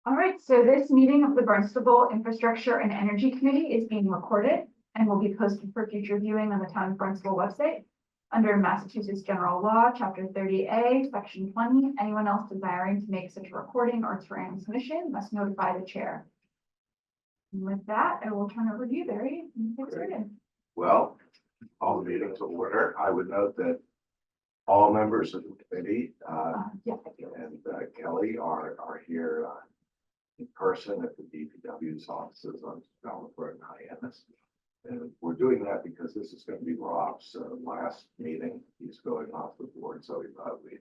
All right, so this meeting of the Barnstable Infrastructure and Energy Committee is being recorded and will be posted for future viewing on the town of Barnstable website. Under Massachusetts General Law, Chapter 30A, Section 20, anyone else desiring to make such a recording or transmission must notify the chair. And with that, I will turn over to you, Barry. Get started. Well, all the meetings to order. I would note that all members of the committee and Kelly are here in person at the DPW's offices on Developer and Hyannis. And we're doing that because this is going to be Rob's last meeting. He's going off the board, so we thought we'd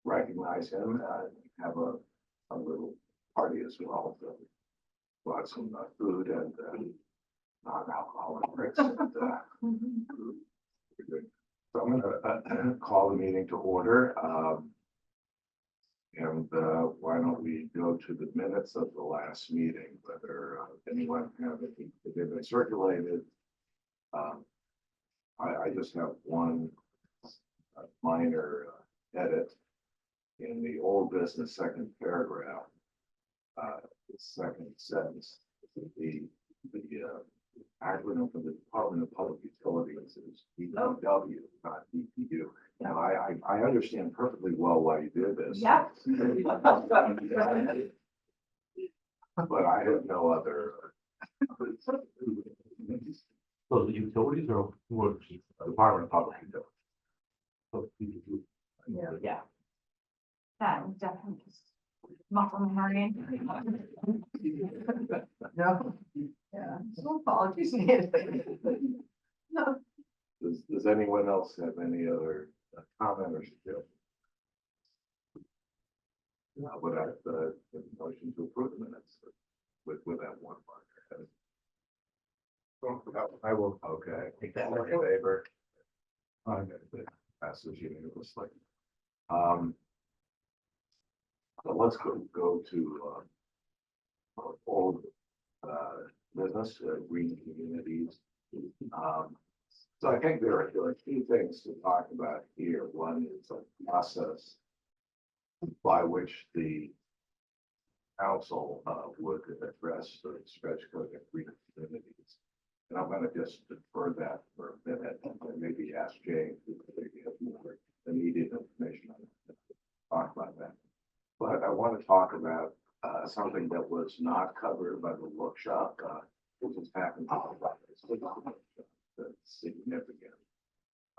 recognize him and have a little party as well. So brought some food and non-alcoholic drinks. And, so I'm going to call the meeting to order. Why don't we go to the minutes of the last meeting, whether anyone have any, if they've been circulated. I just have one minor edit in the old business second paragraph. The second sentence, the acronym for the Department of Public Utilities is DPW, not DPU. Now, I understand perfectly well why you did this. Yep. But I have no other. So the utilities or Department of Public Utilities? Yeah. That was definitely just muffling my brain. No. Yeah, so apologies. No. Does anyone else have any other comment or suggestion? Would I have the motion to approve the minutes with that one marker? I will. Okay. Take that. All in favor? Passes unanimously. So let's go to old business, green communities. So I think there are two things to talk about here. One is a process by which the council would address the stretch code of green communities. And I'm going to just defer that for a minute and maybe ask James if he has more immediate information on it. Talk about that. But I want to talk about something that was not covered by the workshop, which has happened. That's significant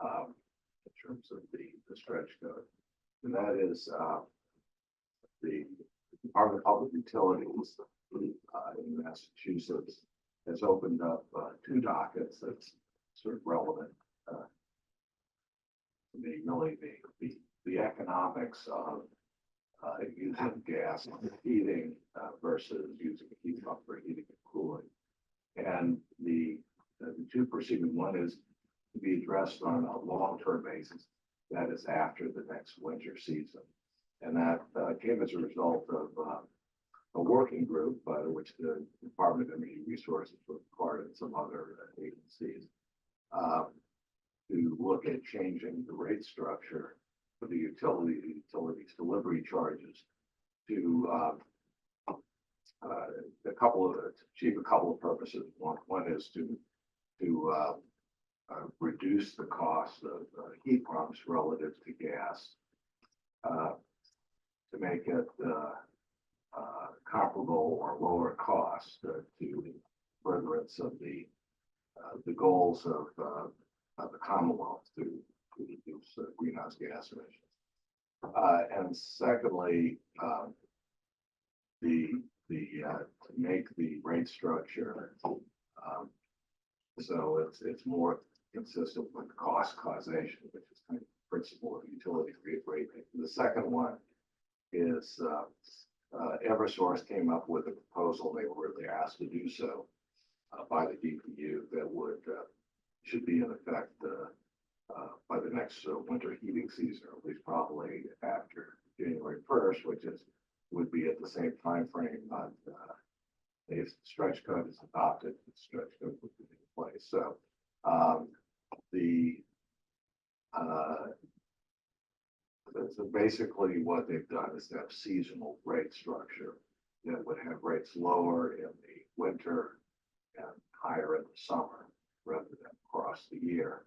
in terms of the stretch code. And that is the Department of Public Utilities in Massachusetts has opened up two dockets that's sort of relevant to me, really the economics of using gas for heating versus using a heat pump for heating and cooling. And the two proceeding, one is to be addressed on a long-term basis, that is after the next winter season. And that came as a result of a working group by which the Department of Energy Resources was part and some other agencies to look at changing the rate structure for the utilities delivery charges to achieve a couple of purposes. One is to reduce the cost of heat pumps relative to gas, to make it comparable or lower cost to furtherance of the goals of the Commonwealth to reduce greenhouse gas emissions. And secondly, to make the rate structure so it's more consistent with cost causation, which is kind of the principle of utility rate making. The second one is Eversource came up with a proposal. They were really asked to do so by the DPU that should be in effect by the next winter heating season, or at least probably after January 1st, which would be at the same time frame on if stretch code is adopted, the stretch code would be in place. So so basically what they've done is to have seasonal rate structure that would have rates lower in the winter and higher in the summer rather than across the year.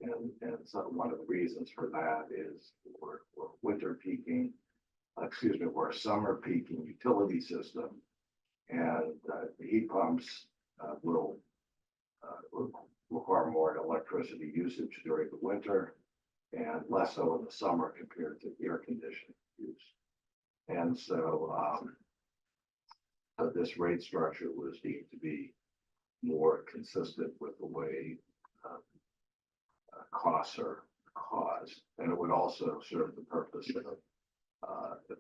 And so one of the reasons for that is we're winter peaking, we're a summer peaking utility system. And the heat pumps will require more electricity usage during the winter and less so in the summer compared to air conditioning use. And so this rate structure was deemed to be more consistent with the way costs are caused. And it would also serve the purpose of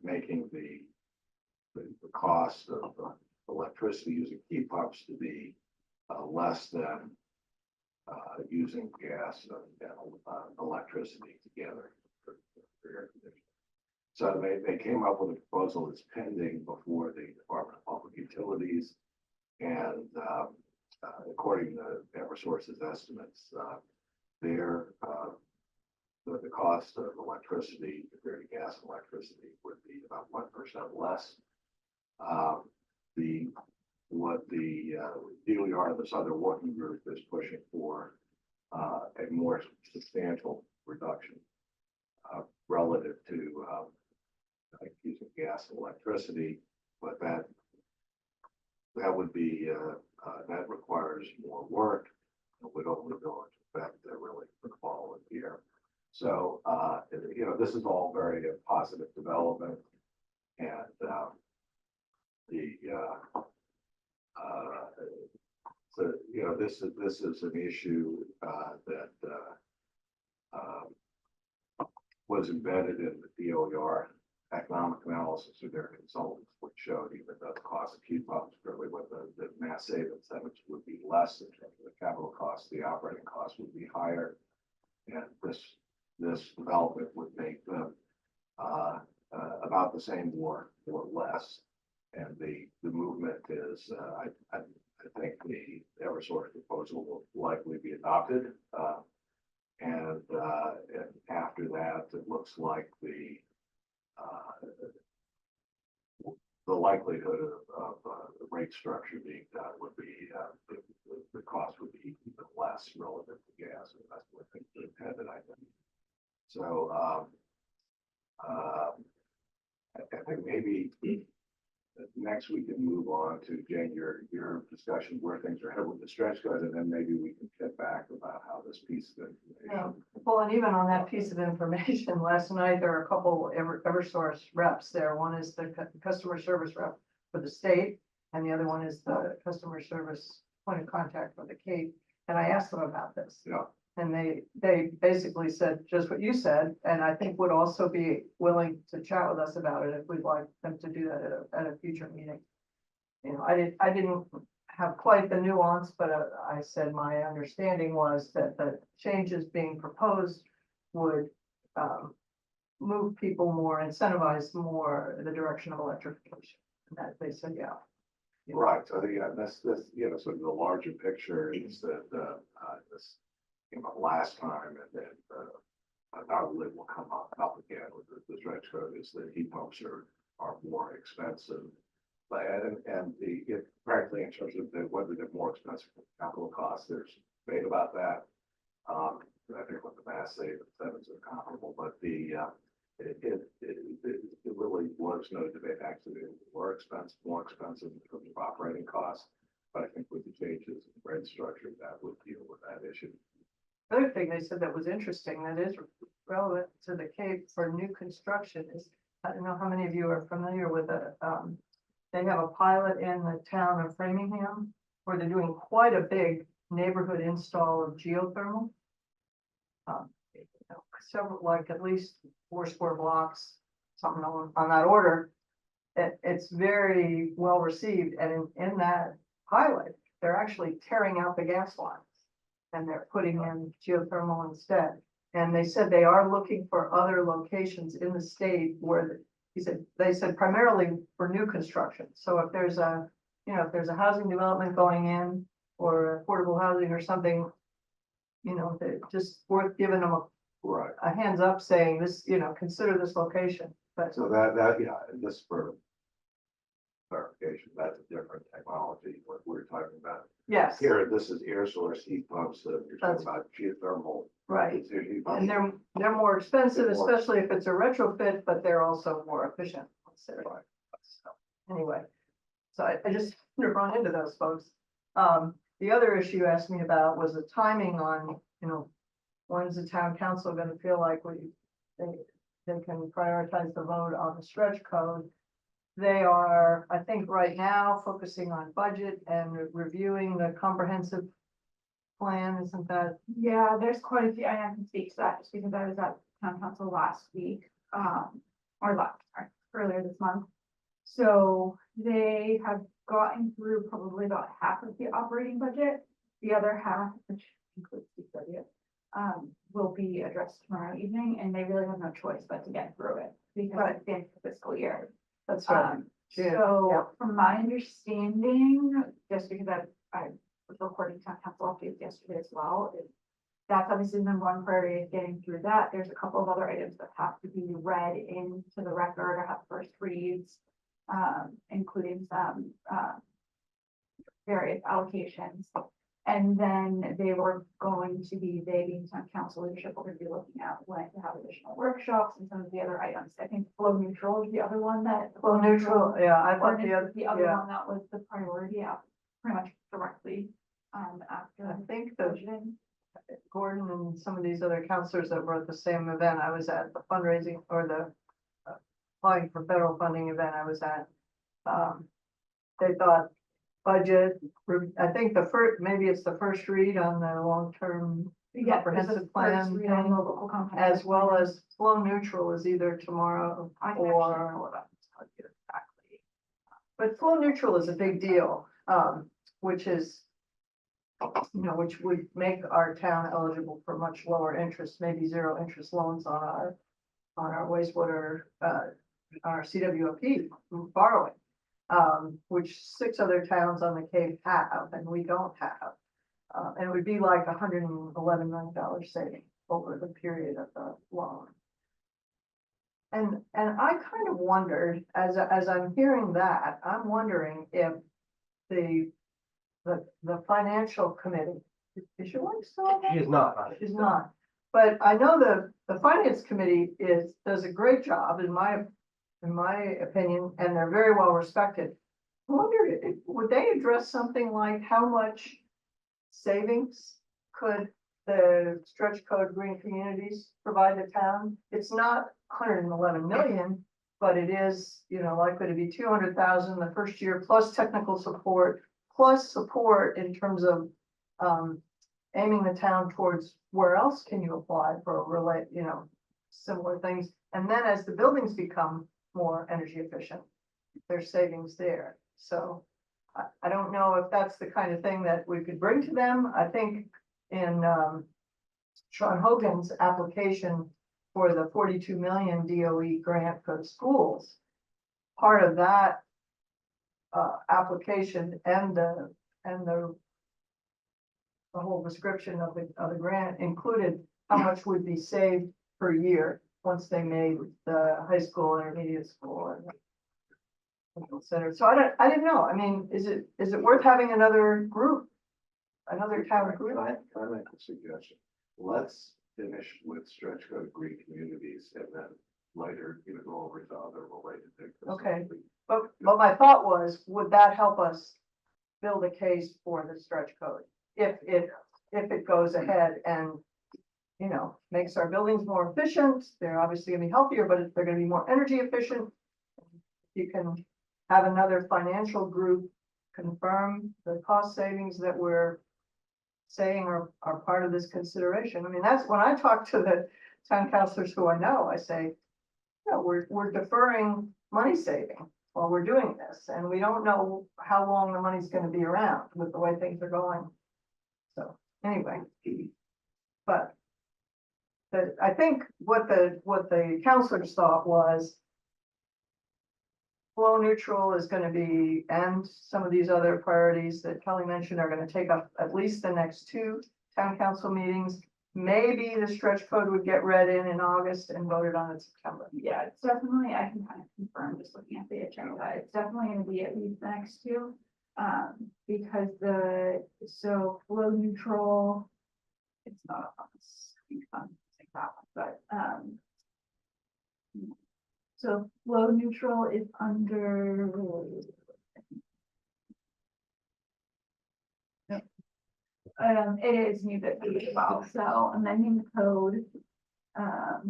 making the cost of electricity using heat pumps to be less than using gas and electricity together for air conditioning. So they came up with a proposal that's pending before the Department of Public Utilities. And according to Eversource's estimates, the cost of electricity compared to gas and electricity would be about 1% less. What the DOER, this other working group, is pushing for a more substantial reduction relative to using gas and electricity, but that would be that requires more work and would only go into effect really for the following year. So this is all very positive development, and so this is an issue that was embedded in the DOER economic analysis of their consultants, which showed even though the cost of heat pumps really what the mass save incentives would be less in terms of the capital costs, the operating costs would be higher, and this development would make them about the same or less. And the movement is, I think the Eversource proposal will likely be adopted, and after that, it looks like the likelihood of the rate structure being done would be the cost would be even less relative to gas, and that's what I think is intended, I think. So I think maybe next we can move on to Jen, your discussion where things are headed with the stretch code, and then maybe we can get back about how this piece of information. Well, and even on that piece of information, last night, there are a couple Eversource reps there. One is the customer service rep for the state, and the other one is the customer service point of contact for the Cape. And I asked them about this. Yeah. And they basically said just what you said, and I think would also be willing to chat with us about it if we'd like them to do that at a future meeting. You know, I didn't have quite the nuance, but I said my understanding was that the changes being proposed would move people more, incentivize more the direction of electrification. And that they said, yeah. Right. So this sort of the larger picture is that this came up last time, and then undoubtedly will come up again with the stretch code is that heat pumps are more expensive, but frankly in terms of whether they're more expensive for capital costs, there's debate about that. I think what the mass save incentives are comparable, but it really was no debate. Actually, it was more expensive in terms of operating costs, but I think with the changes in the rate structure, that would deal with that issue. The other thing they said that was interesting, that is relevant to the Cape for new construction is, I don't know how many of you are familiar with they have a pilot in the town of Framingham where they're doing quite a big neighborhood install of geothermal. Several, like at least 4 square blocks, something on that order. It's very well received, and in that pilot, they're actually tearing out the gas lines. And they're putting in geothermal instead. And they said they are looking for other locations in the state where they said primarily for new construction. So if there's a housing development going in or affordable housing or something, just worth giving them a hands up saying this, consider this location. But so this for clarification, that's a different technology, what we're talking about. Yes, Here, this is air source heat pumps, you're That's- talking about geothermal. right. It's a heat pump. And they're more expensive, They're more especially if it's a retrofit, but they're also more efficient. Right. So, anyway, so I just run into those folks. The other issue you asked me about was the timing on, when's the town council gonna feel like they can prioritize the vote on the stretch code. They are, I think, right now focusing on budget and reviewing the comprehensive plan, isn't that? Yeah, there's quite a few, I can speak to that just because I was at town council last week, earlier this month. So they have gotten through probably about half of the operating budget. The other half, which includes the budget, will be addressed tomorrow evening, and they really have no choice but to get through it because Right. it's the end of the fiscal year. That's right. So Yeah. from my understanding, just because I was recording town council updates yesterday as well, that's obviously the number one priority is getting through that. There's a couple of other items that have to be read into the record or have first reads, including some, various allocations. And then they were going to be, they being town council leadership, we're gonna be looking at when to have additional workshops and some of the other items. I think flow neutral is the other one that. Well, neutral, yeah, I thought Ordinance is the other yeah. one that was the priority, pretty much directly, after I think the budgeting. Gordon and some of these other counselors that were at the same event, I was at the fundraising or the applying for federal funding event I was at. They thought budget, I think maybe it's the first read on the long-term Yeah, there's a comprehensive first plan read on thing, the local comprehensive as well plan. as flow neutral is either tomorrow I can actually pull or, it up and tell you exactly. but flow neutral is a big deal, which is, which would make our town eligible for much lower interest, maybe zero interest loans on our wastewater, our CWOP borrowing. Which 6 other towns on the Cape have, and we don't have. And it would be like $111 million saving over the period of the loan. And I kind of wondered, as I'm hearing that, I'm wondering if the financial committee, is your wife still on that? She is not. She's not. But I know the finance committee does a great job in my opinion, and they're very well respected. I wonder, would they address something like how much savings could the stretch code green communities provide the town? It's not 111 million, but it is, likely to be 200,000 the first year, plus technical support, plus support in terms of aiming the town towards where else can you apply for similar things. And then as the buildings become more energy efficient, there's savings there. So I don't know if that's the kind of thing that we could bring to them. I think in Sean Hogan's application for the 42 million DOE grant for the schools, part of that application and the whole description of the grant included how much would be saved per year once they made the high school, intermediate school, and center. So I didn't know. I mean, is it worth having another group, another town group? Can I make a suggestion? Let's finish with stretch code green communities and then later, go over to other related things. Okay. But my thought was, would that help us build a case for the stretch code if it goes ahead and makes our buildings more efficient? They're obviously gonna be healthier, but they're gonna be more energy efficient. You can have another financial group confirm the cost savings that we're saying are part of this consideration. I mean, that's when I talk to the town councilors who I know, I say, we're deferring money saving while we're doing this, and we don't know how long the money's gonna be around with the way things are going. So anyway, but I think what the counselors thought was flow neutral is going to be, and some of these other priorities that Kelly mentioned are going to take up at least the next 2 town council meetings. maybe the stretch code would get read in August and voted on in September. Yeah, it's definitely, I can kind of confirm, just looking at the agenda, it's definitely gonna be at least the next two. Because so flow neutral, it's not on this, I think on that one, but, so flow neutral is under. It is new business as well, so amending the code.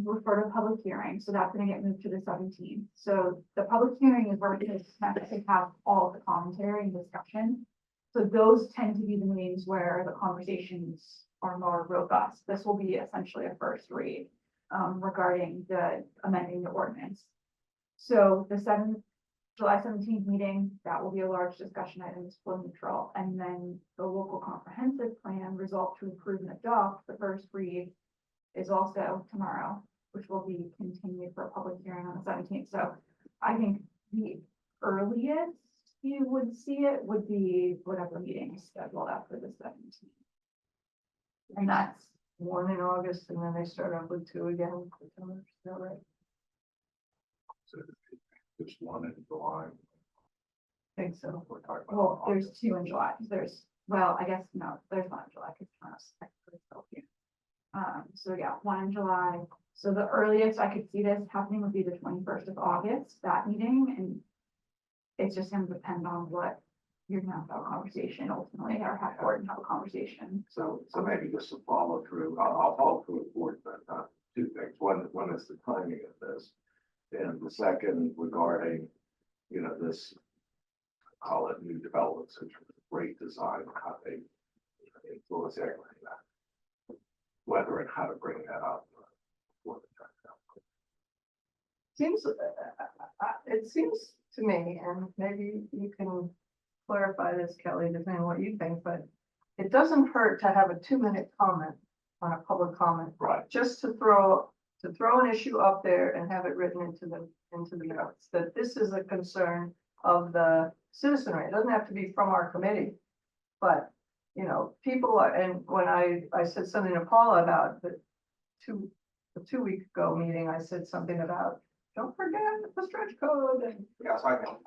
Refer to public hearing, so that's gonna get moved to the 17th. So the public hearing is where we just have to have all the commentary and discussion. So those tend to be the meetings where the conversations are more robust. This will be essentially a first read regarding the amending the ordinance. So the July 17th meeting, that will be a large discussion item, is flow neutral, and then the local comprehensive plan resolved to approve and adopt the first read is also tomorrow, which will be continued for a public hearing on the 17th. So I think the earliest you would see it would be whatever meeting is scheduled after the 17th. And that's, One in August and then they start up with two again. in September. Is that right? So there's one in July. I think so. We're talking about. well, there's two in July. There's, well, I guess, no, there's one in July, because tomorrow's technically still here. So yeah, one in July. So the earliest I could see this happening would be the 21st of August, that meeting, and it's just gonna depend on what you're gonna have to have a conversation ultimately, or have board and have a conversation. So maybe just to follow through, I'll follow through with board, but two things. One is the timing of this. And the second regarding, this, call it new developments in terms of rate design, how they influence everything that. Whether and how to bring that up. For the town council. It seems to me, and maybe you can clarify this, Kelly, depending on what you think, but it doesn't hurt to have a 2-minute comment on a public comment, Right. just to throw an issue up there and have it written into the notes, that this is a concern of the citizenry. It doesn't have to be from our committee, but, people are, and when I said something to Paula about the 2 week ago meeting, I said something about, don't forget the stretch code, Yes, I know.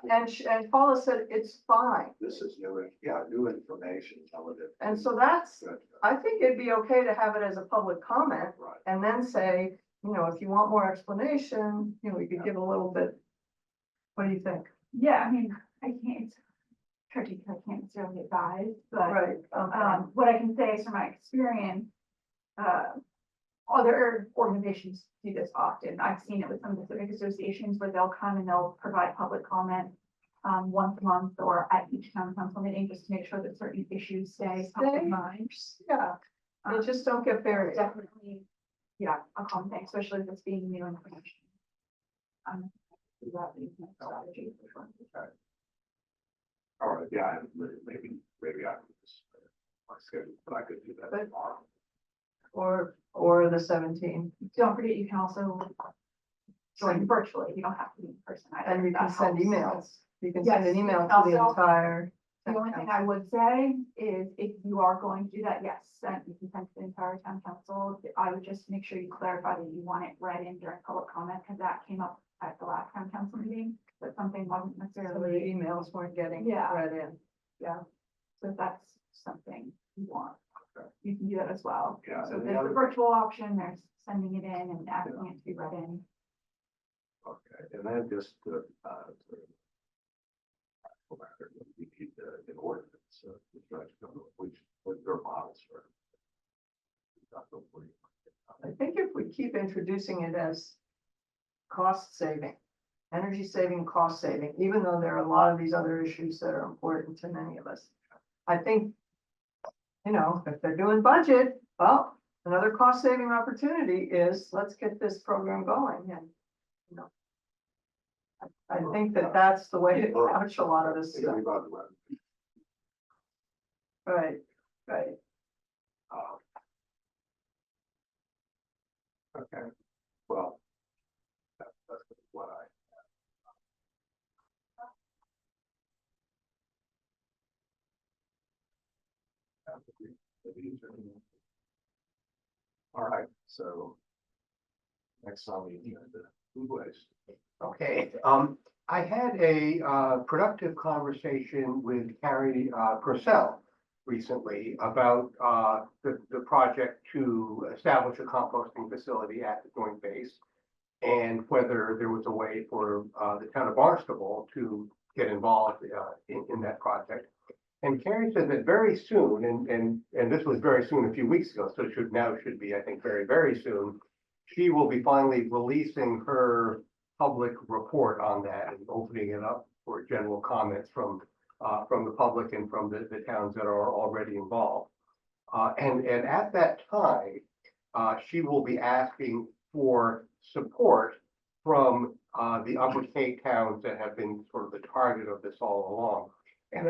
and Paula said, it's fine. This is new information relative. And so that's, Good. I think it'd be okay to have it as a public comment Right. and then say, if you want more explanation, we could give a little bit. What do you think? Yeah, I mean, I can't, tricky, because I can't necessarily advise, but Right, what I can say is from my experience, other organizations do this often. I've seen it with some of the civic associations where they'll come and they'll provide public comment once a month or at each town council meeting, just to make sure that certain issues stay top of Stay. mind. yeah, they just don't get buried. Definitely, yeah, a common thing, especially if it's being new information. Do that in my strategy for sure. Okay. All right, yeah, maybe I could just, my schedule, but I could do that But- tomorrow. Or the 17th, Don't forget, you can also join virtually. You don't have to be in person. either, and you if can that send helps. emails. You can send Yes, an email you to can the also- entire. The only thing I would say is if you are going to do that, yes, send, you can send to the entire town council. I would just make sure you clarify that you want it read in during public comment, because that came up at the last town council meeting, that something wasn't Some of the necessarily, emails weren't getting Yeah. read in. so if that's something you want. You can do that as well. Yeah, So and the there's the other, virtual option, there's sending it in and asking it to be read in. okay, and then just to matter, we need an ordinance, which their models for. I think if we keep introducing it as cost saving, energy saving, cost saving, even though there are a lot of these other issues that are important to many of us. I think, if they're doing budget, well, another cost saving opportunity is, let's get this program going and, I think that that's the way to couch a lot of this stuff. Right, right. Okay, well, that's what I. All right, so next on the agenda, food waste. Okay, I had a productive conversation with Carrie Purcell recently about the project to establish a composting facility at the joint base, and whether there was a way for the town of Barnstable to get involved in that project. And Carrie said that very soon, and this was very soon a few weeks ago, so it should be, I think, very, very soon, she will be finally releasing her public report on that and opening it up for general comments from the public and from the towns that are already involved. And at that time, she will be asking for support from the Upper State towns that have been sort of the target of this all along. And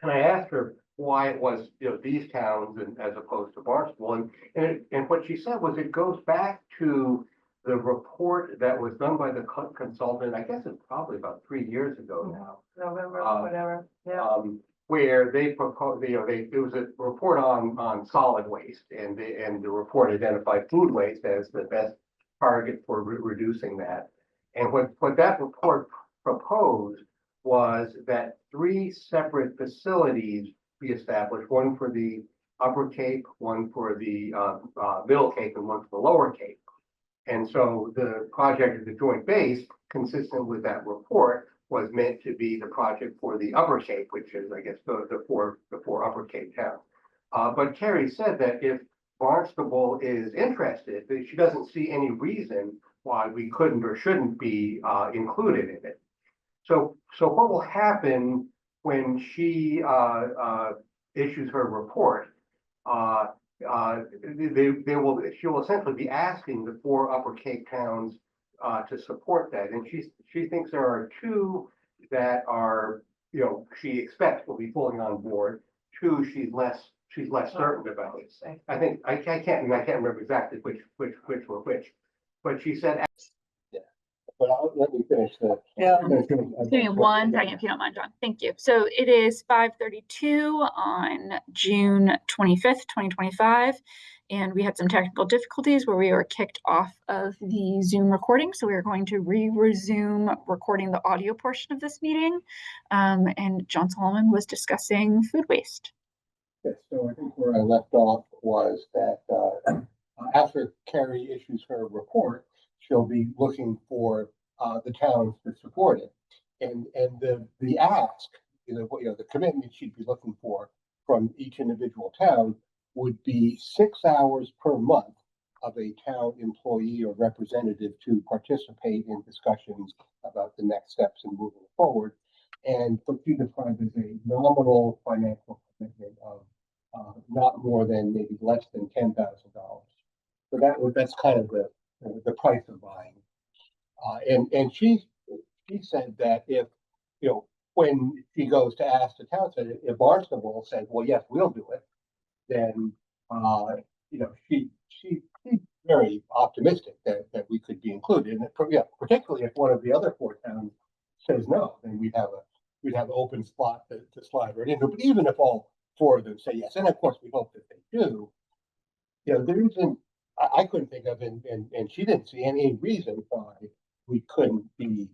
I asked her why it was, these towns and as opposed to Barnstable. And what she said was it goes back to the report that was done by the consultant, I guess it's probably about 3 years ago now. November, whatever, yeah. Where they proposed, it was a report on solid waste, and the report identified food waste as the best target for reducing that. And what that report proposed was that 3 separate facilities be established, one for the Upper Cape, one for the Middle Cape, and one for the Lower Cape. And so the project at the joint base, consistent with that report, was meant to be the project for the Upper Cape, which is, I guess, the four Upper Cape towns. But Carrie said that if Barnstable is interested, that she doesn't see any reason why we couldn't or shouldn't be included in it. So what will happen when she issues her report? She will essentially be asking the 4 Upper Cape towns to support that, and she thinks there are 2 that are, she expects will be fully on board. 2 she's less certain about. I think I can't remember exactly which were which, but she said. But let me finish that. Yeah. Give me 1 second if you don't mind, John. Thank you. So it is 5:32 on June 25th, 2025. And we had some technical difficulties where we were kicked off of the Zoom recording. So we are going to resume recording the audio portion of this meeting. And John Solomon was discussing food waste. Yes, so I think where I left off was that after Carrie issues her report, she'll be looking for the towns to support it, and the ask, the commitment she'd be looking for from each individual town would be 6 hours per month of a town employee or representative to participate in discussions about the next steps and moving forward, and what she described as a nominal financial commitment of not more than maybe less than $10,000. So that's kind of the price of buying. And she said that if, when she goes to ask the town, said if Barnstable said, well, yes, we'll do it, then, she's very optimistic that we could be included. And particularly if one of the other 4 towns says no, then we'd have an open slot to slide right into. But even if all 4 of them say yes, and of course we hope that they do, there isn't, I couldn't think of, and she didn't see any reason why we couldn't be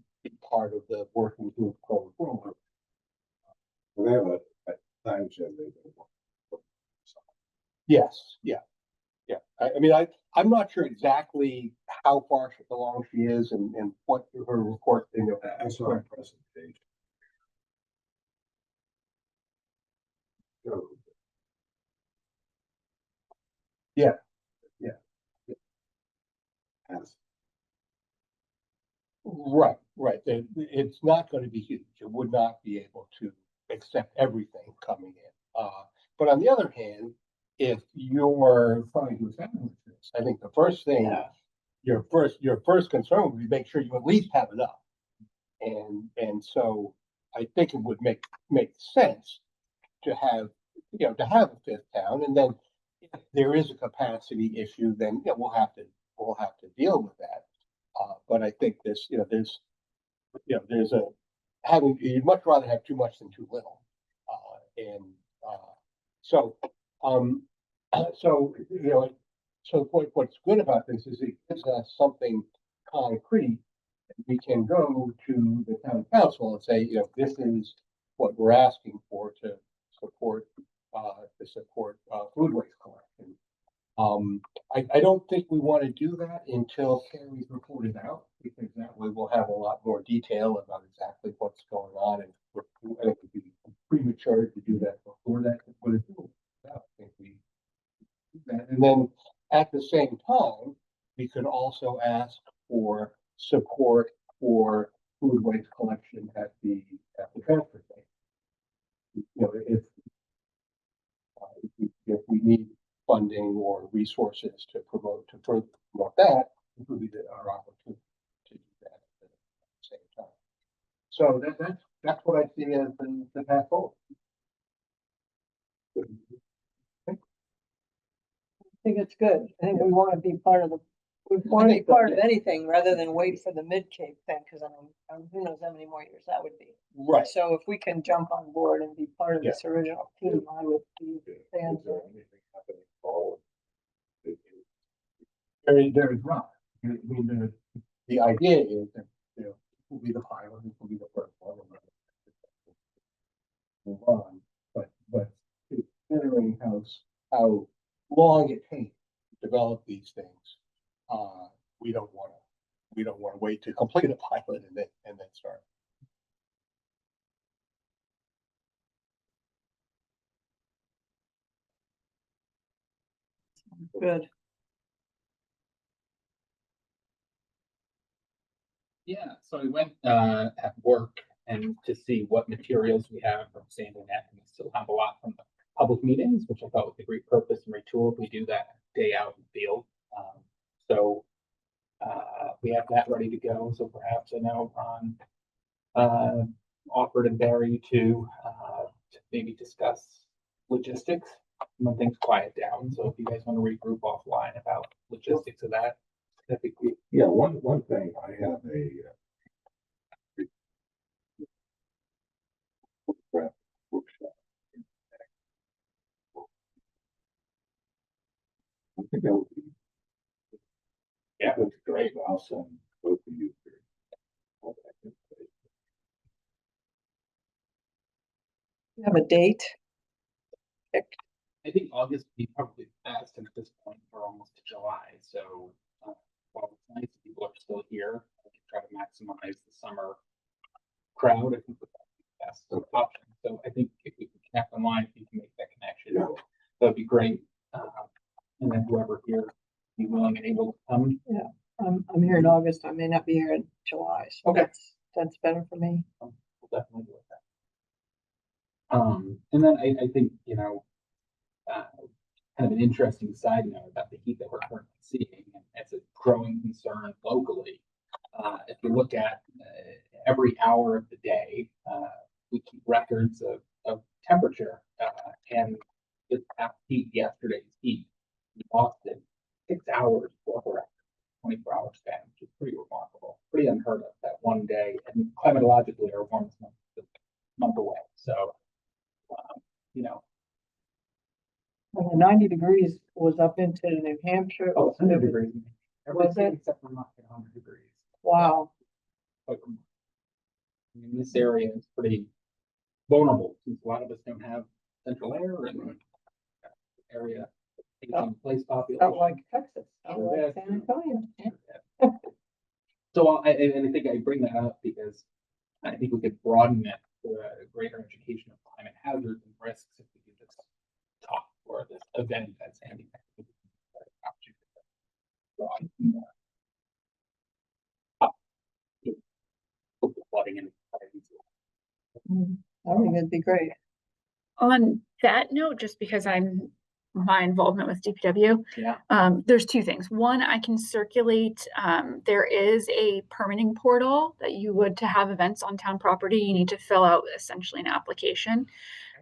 part of the working group going forward. We have a time shed. Yes, yeah. I mean, I'm not sure exactly how far along she is and what her report. I saw a presentation. Yeah. Right. It's not going to be huge. It would not be able to accept everything coming in. But on the other hand, if you're trying to establish this, I think the first thing, your first concern would be make sure you at least have enough. And so I think it would make sense to have a 5th town, and then if there is a capacity issue, then we'll have to deal with that. But I think there's you'd much rather have too much than too little. So So, so what's good about this is it gives us something concrete. We can go to the town council and say, this is what we're asking for to support, food waste collection. I don't think we want to do that until Carrie's reported out, because that way we'll have a lot more detail about exactly what's going on, and I think it'd be premature to do that before that. But I think we do that. And then at the same time, we could also ask for support for food waste collection at the transfer station. If we need funding or resources to further promote that, it would be our opportunity to do that at the same time. So that's what I see as the path forward. I think it's good. I think we want to be part of we want to be part of anything rather than wait for the mid-Cape thing, because I mean, who knows how many more years that would be. Right. So if we can jump on board and be part of this original team, I would be fans of it. There is not. I mean, the idea is that, it will be the pilot, it will be the first one. Move on, but considering how long it takes to develop these things, we don't want to wait to complete a pilot and then start. Good. Yeah, so I went at work and to see what materials we have from Sandy Neck, and we still have a lot from the public meetings, which I thought was a great purpose and retool if we do that day out in the field. So we have that ready to go. So perhaps I know Ron offered and Barry to maybe discuss logistics when things quiet down. So if you guys want to regroup offline about logistics of that, I think we. Yeah, one thing, I have a workshop. I think that would be. Yeah. That's great. I'll send both of you. You have a date? I think August would be probably fast, and at this point, we're almost to July, so while it's nice that people are still here, I can try to maximize the summer crowd. I think that's the best option. So I think if we can connect online, if you can make that connection, that'd be great. And then whoever here be willing and able to come. Yeah, I'm here in August. I may not be here in July, so Okay. That's better for me. We'll definitely do that. And then I think, kind of an interesting side note about the heat that we're currently seeing, and it's a growing concern locally. If you look at every hour of the day, we keep records of temperature, and this past heat, yesterday's heat, in Boston, 6 hours for the record, 24-hour span, which is pretty remarkable, pretty unheard of that one day, and climatologically our warmest month is a month away. So, And the 90 degrees was up into New Hampshire. Oh, 100 degrees. Was it? Except for not 100 degrees. Wow. But I mean, this area is pretty vulnerable since a lot of us don't have central air and area taking place population. Felt like Texas, felt Sure like did. San Antonio. So I think I bring that up because I think we could broaden it to a greater education of climate hazards and risks if we do this talk or this event at Sandy. Flooding and. I think it'd be great. On that note, just because my involvement with DPW, there's two things. One, I can circulate, there is a permitting portal that to have events on town property, you need to fill out essentially an application.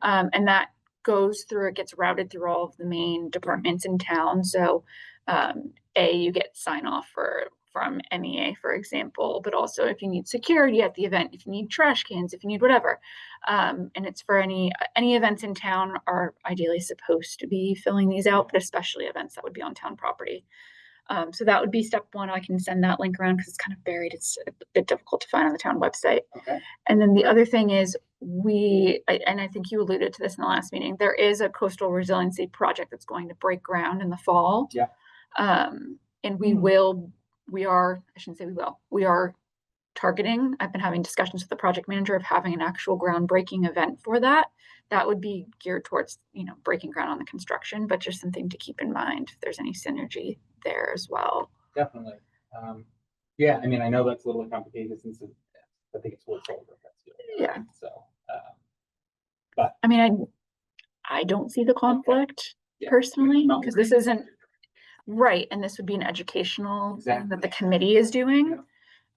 And that gets routed through all of the main departments in town. So, you get sign off from NEA, for example, but also if you need security at the event, if you need trash cans, if you need whatever. And it's for any events in town are ideally supposed to be filling these out, but especially events that would be on town property. So that would be step one. I can send that link around because it's kind of buried. It's a bit difficult to find on the town website. Okay. And then the other thing is and I think you alluded to this in the last meeting, there is a coastal resiliency project that's going to break ground in the fall. Yeah. And we are targeting, I've been having discussions with the project manager of having an actual groundbreaking event for that. That would be geared towards, breaking ground on the construction, but just something to keep in mind if there's any synergy there as well. Definitely. Yeah, I mean, I know that's a little complicated since I think it's wood solar. Yeah. So, I mean, I don't see the conflict yeah. personally, No, because this isn't right, and this would be an educational thing that the committee is doing.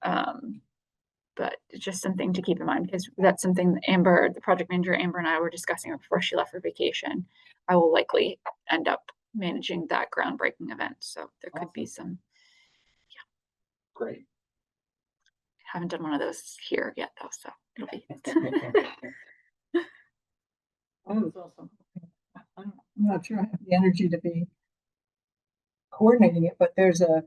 But it's just something to keep in mind because that's something Amber, the project manager, Amber and I were discussing before she left for vacation. I will likely end up managing that groundbreaking event. So there could be some, Great. haven't done one of those here yet though, so it'll be. That's awesome. I'm not sure I have the energy to be coordinating it, but there's a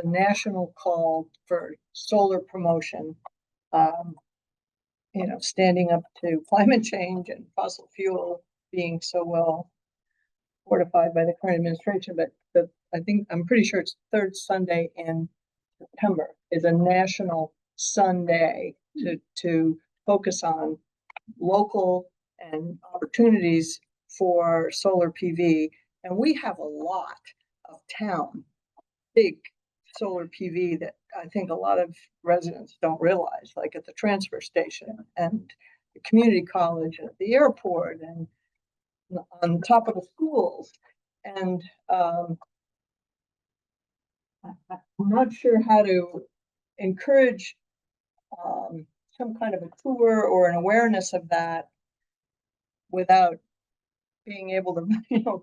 national call for solar promotion. Standing up to climate change and fossil fuel being so well fortified by the current administration, but I'm pretty sure it's third Sunday in September is a national Sunday to focus on local and opportunities for solar PV. And we have a lot of big solar PV that I think a lot of residents don't realize, like at the transfer station and the community college and at the airport and on top of the schools. And I'm not sure how to encourage some kind of a tour or an awareness of that without being able to,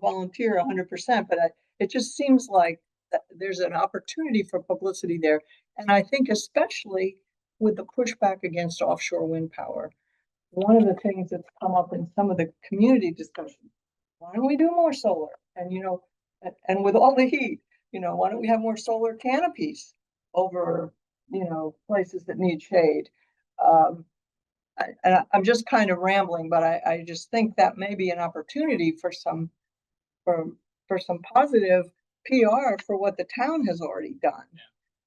volunteer 100%. But it just seems like that there's an opportunity for publicity there. And I think especially with the pushback against offshore wind power, one of the things that's come up in some of the community discussions, why don't we do more solar? And, and with all the heat, why don't we have more solar canopies over, places that need shade? I'm just kind of rambling, but I just think that may be an opportunity for some positive PR for what the town has already done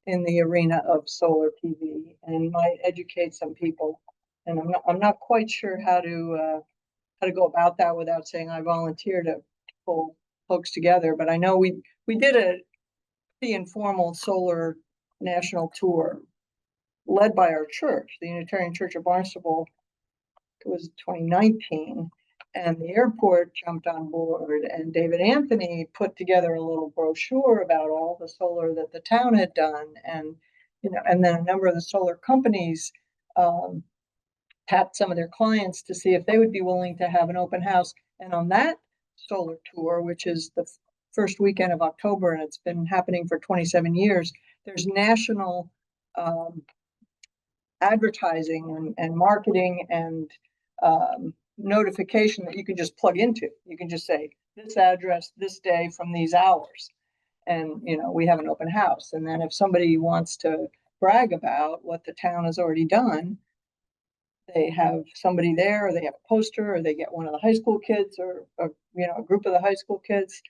in the arena of solar PV and might educate some people. And I'm not quite sure how to go about that without saying I volunteer to pull folks together. But I know we did a pretty informal solar national tour led by our church, the Unitarian Church of Barnstable. It was 2019, and the airport jumped on board, and David Anthony put together a little brochure about all the solar that the town had done, and and then a number of the solar companies tapped some of their clients to see if they would be willing to have an open house. And on that solar tour, which is the first weekend of October, and it's been happening for 27 years, there's national advertising and marketing and notification that you can just plug into. You can just say this address, this day from these hours. And, we have an open house. And then if somebody wants to brag about what the town has already done, they have somebody there, or they have a poster, or they get one of the high school kids or a group of the high school kids.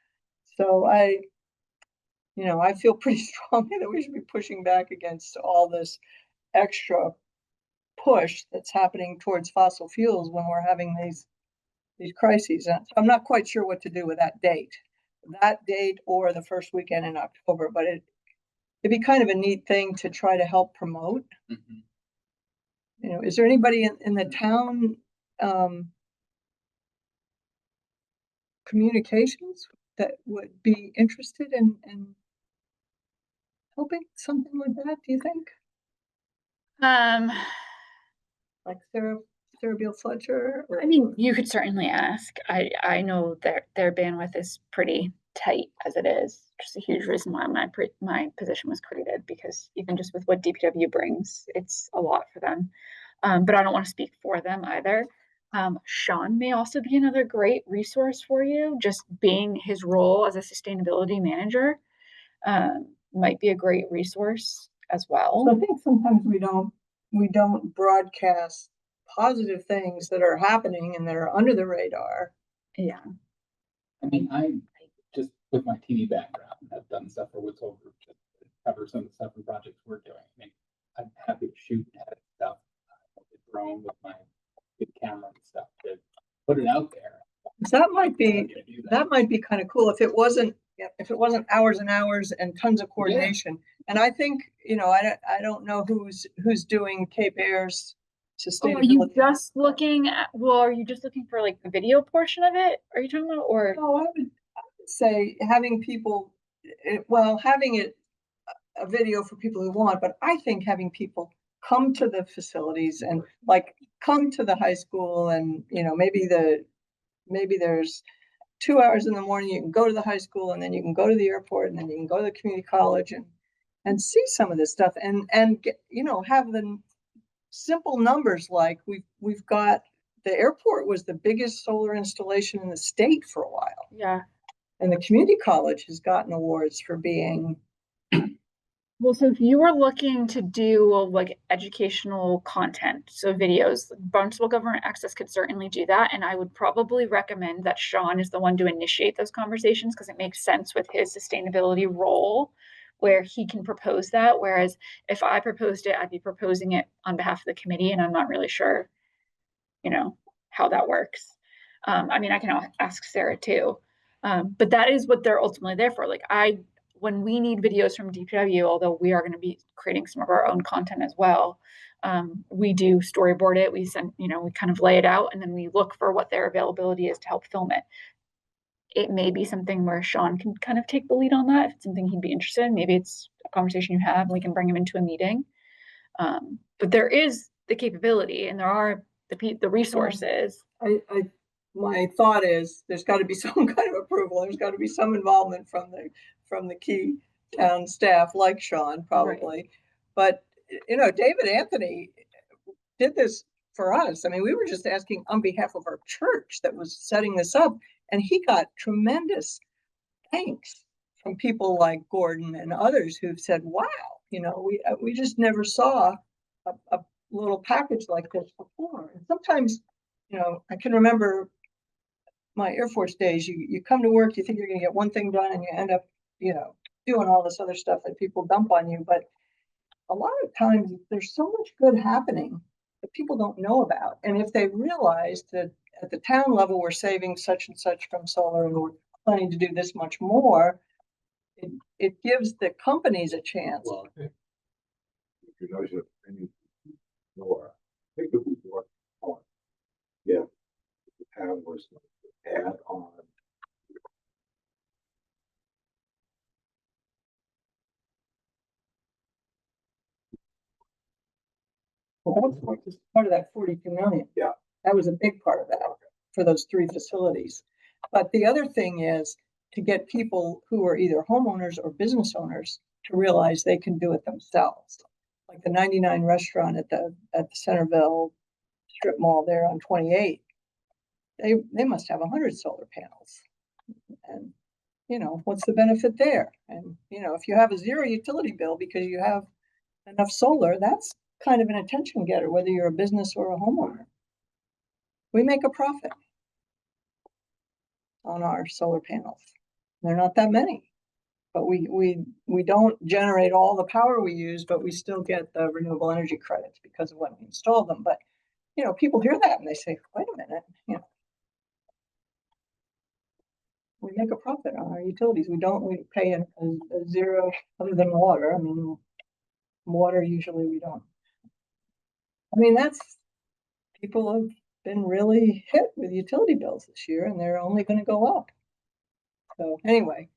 So I feel pretty strongly that we should be pushing back against all this extra push that's happening towards fossil fuels when we're having these crises. And I'm not quite sure what to do with that date or the first weekend in October, but it'd be kind of a neat thing to try to help promote. Is there anybody in the town communications that would be interested in helping something like that, do you think? Like Sarah Beal Fletcher? I mean, you could certainly ask. I know that their bandwidth is pretty tight as it is, which is a huge reason why my position was created, because even just with what DPW brings, it's a lot for them. But I don't want to speak for them either. Sean may also be another great resource for you, just being his role as a sustainability manager, might be a great resource as well. So I think sometimes we don't broadcast positive things that are happening and that are under the radar. Yeah. I mean, I just with my TV background have done stuff for Woods Hole Group to cover some of the stuff and projects we're doing. I mean, I'm happy to shoot and edit stuff with drone with my good camera and stuff to put it out there. So that might be kind of cool if it wasn't hours and hours and tons of coordination. And I think, I don't know who's doing Cape Air's sustainability. Are you just looking at, are you just looking for like the video portion of it? Are you talking about, or? No, I would say having people, having it a video for people who want, but I think having people come to the facilities and like come to the high school and, maybe there's 2 hours in the morning, you can go to the high school and then you can go to the airport and then you can go to the community college and see some of this stuff and get, have the simple numbers. Like we've got, the airport was the biggest solar installation in the state for a while. Yeah. And the community college has gotten awards for being. Well, so if you were looking to do like educational content, so videos, Barnstable Government Access could certainly do that. And I would probably recommend that Sean is the one to initiate those conversations because it makes sense with his sustainability role where he can propose that. Whereas if I proposed it, I'd be proposing it on behalf of the committee, and I'm not really sure, how that works. I mean, I can ask Sarah too. But that is what they're ultimately there for. Like when we need videos from DPW, although we are going to be creating some of our own content as well, we do storyboard it. We send, we kind of lay it out and then we look for what their availability is to help film it. It may be something where Sean can kind of take the lead on that. If it's something he'd be interested in, maybe it's a conversation you have and we can bring him into a meeting. But there is the capability and there are the resources. My thought is there's got to be some kind of approval. There's got to be some involvement from the key town staff, like Sean, probably. Right. But David Anthony did this for us. I mean, we were just asking on behalf of our church that was setting this up, and he got tremendous thanks from people like Gordon and others who've said, "Wow, we just never saw a little package like this before." And sometimes, I can remember my Air Force days, you come to work, you think you're going to get one thing done and you end up, doing all this other stuff that people dump on you. But a lot of times there's so much good happening that people don't know about. And if they realize that at the town level, we're saving such and such from solar and we're planning to do this much more, it gives the companies a chance. Well, if you notice any more, I think it would be more on. Yeah, the town was add on. Well, that's part of that 42 million. Yeah. That was a big part of that for those 3 facilities. But the other thing is to get people who are either homeowners or business owners to realize they can do it themselves. Like the 99 restaurant at the Centerville strip mall there on 28. They must have 100 solar panels. And what's the benefit there? And if you have a zero utility bill because you have enough solar, that's kind of an attention getter, whether you're a business or a homeowner. We make a profit on our solar panels. They're not that many, but we don't generate all the power we use, but we still get the renewable energy credits because of when we install them. But people hear that and they say, wait a minute, we make a profit on our utilities. We pay a zero other than water. I mean, water usually we don't. I mean, people have been really hit with utility bills this year and they're only going to go up. So anyway,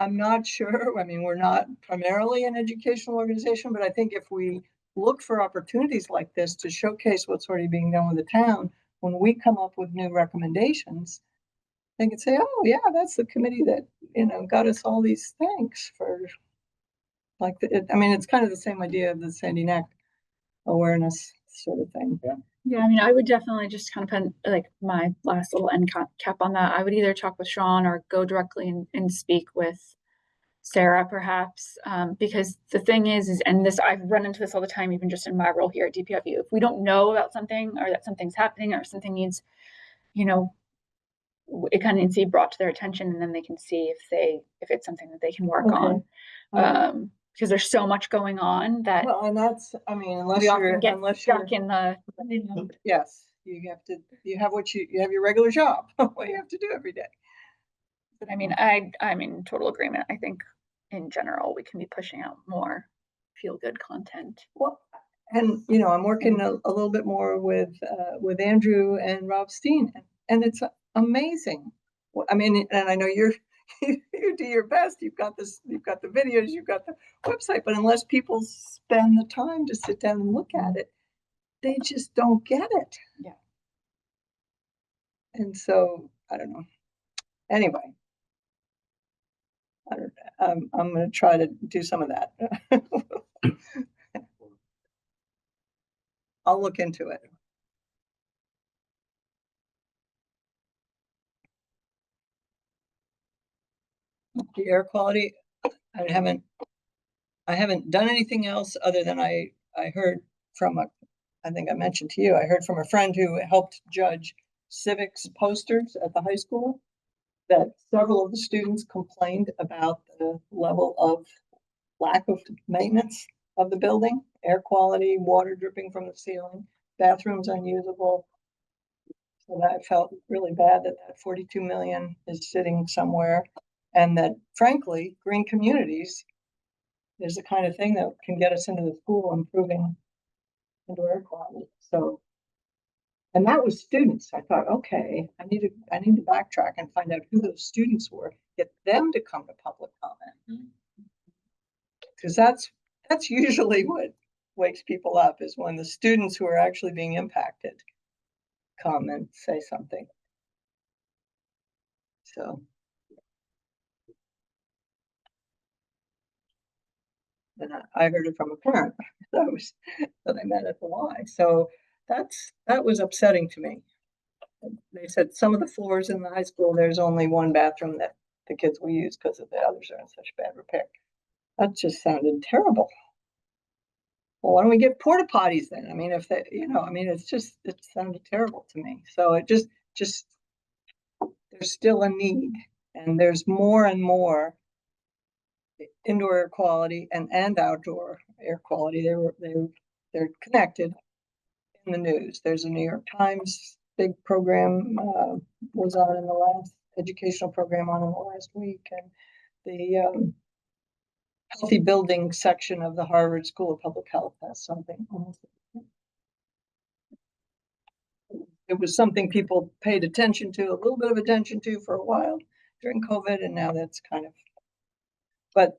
I'm not sure. I mean, we're not primarily an educational organization, but I think if we look for opportunities like this to showcase what's already being done with the town, when we come up with new recommendations, they could say, oh, yeah, that's the committee that, got us all these thanks for, like, I mean, it's kind of the same idea of the Sandy Neck awareness sort of thing. Yeah, I mean, I would definitely just kind of put like my last little end cap on that. I would either talk with Sean or go directly and speak with Sarah perhaps, because the thing is, and this, I've run into this all the time, even just in my role here at DPW. If we don't know about something or that something's happening or something needs, it kind of needs to be brought to their attention, and then they can see if it's something that they can work Okay. on. Because there's so much going on that Well, and that's, I mean, unless we often you're, get stuck in the, yes, you have you have your regular job, what you have to do every day. but I mean, I'm in total agreement. I think in general, we can be pushing out more feel-good content. Well, and, I'm working a little bit more with Andrew and Rob Steen, and it's amazing. I mean, and I know you do your best. You've got the videos, you've got the website, but unless people spend the time to sit down and look at it, they just don't get it. Yeah. And so, I don't know. Anyway, I'm going to try to do some of that. I'll look into it. The air quality, I haven't done anything else other than I heard from I think I mentioned to you, I heard from a friend who helped judge civics posters at the high school, that several of the students complained about the level of lack of maintenance of the building, air quality, water dripping from the ceiling, bathrooms unusable. So that I felt really bad that 42 million is sitting somewhere, and that frankly, green communities is the kind of thing that can get us into the school improving indoor air quality. So, and that was students. I thought, okay, I need to backtrack and find out who those students were, get them to come to public comment. Because that's usually what wakes people up, is when the students who are actually being impacted come and say something. So. And I heard it from a parent that I met at the Y. So that was upsetting to me. They said some of the floors in the high school, there's only one bathroom that the kids will use because the others are in such bad repair. That just sounded terrible. Well, why don't we get porta potties then? I mean, if they, I mean, it sounded terrible to me. So it just there's still a need, and there's more and more indoor air quality and outdoor air quality. They're connected in the news. There's a New York Times big program was on in the last educational program on in the last week, and the healthy building section of the Harvard School of Public Health has something almost. It was something people paid attention to, a little bit of attention to for a while during COVID, and now that's kind of, but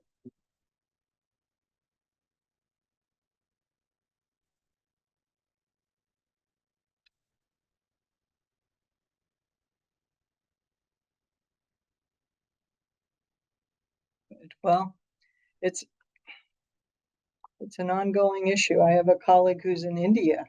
well, it's an ongoing issue. I have a colleague who's in India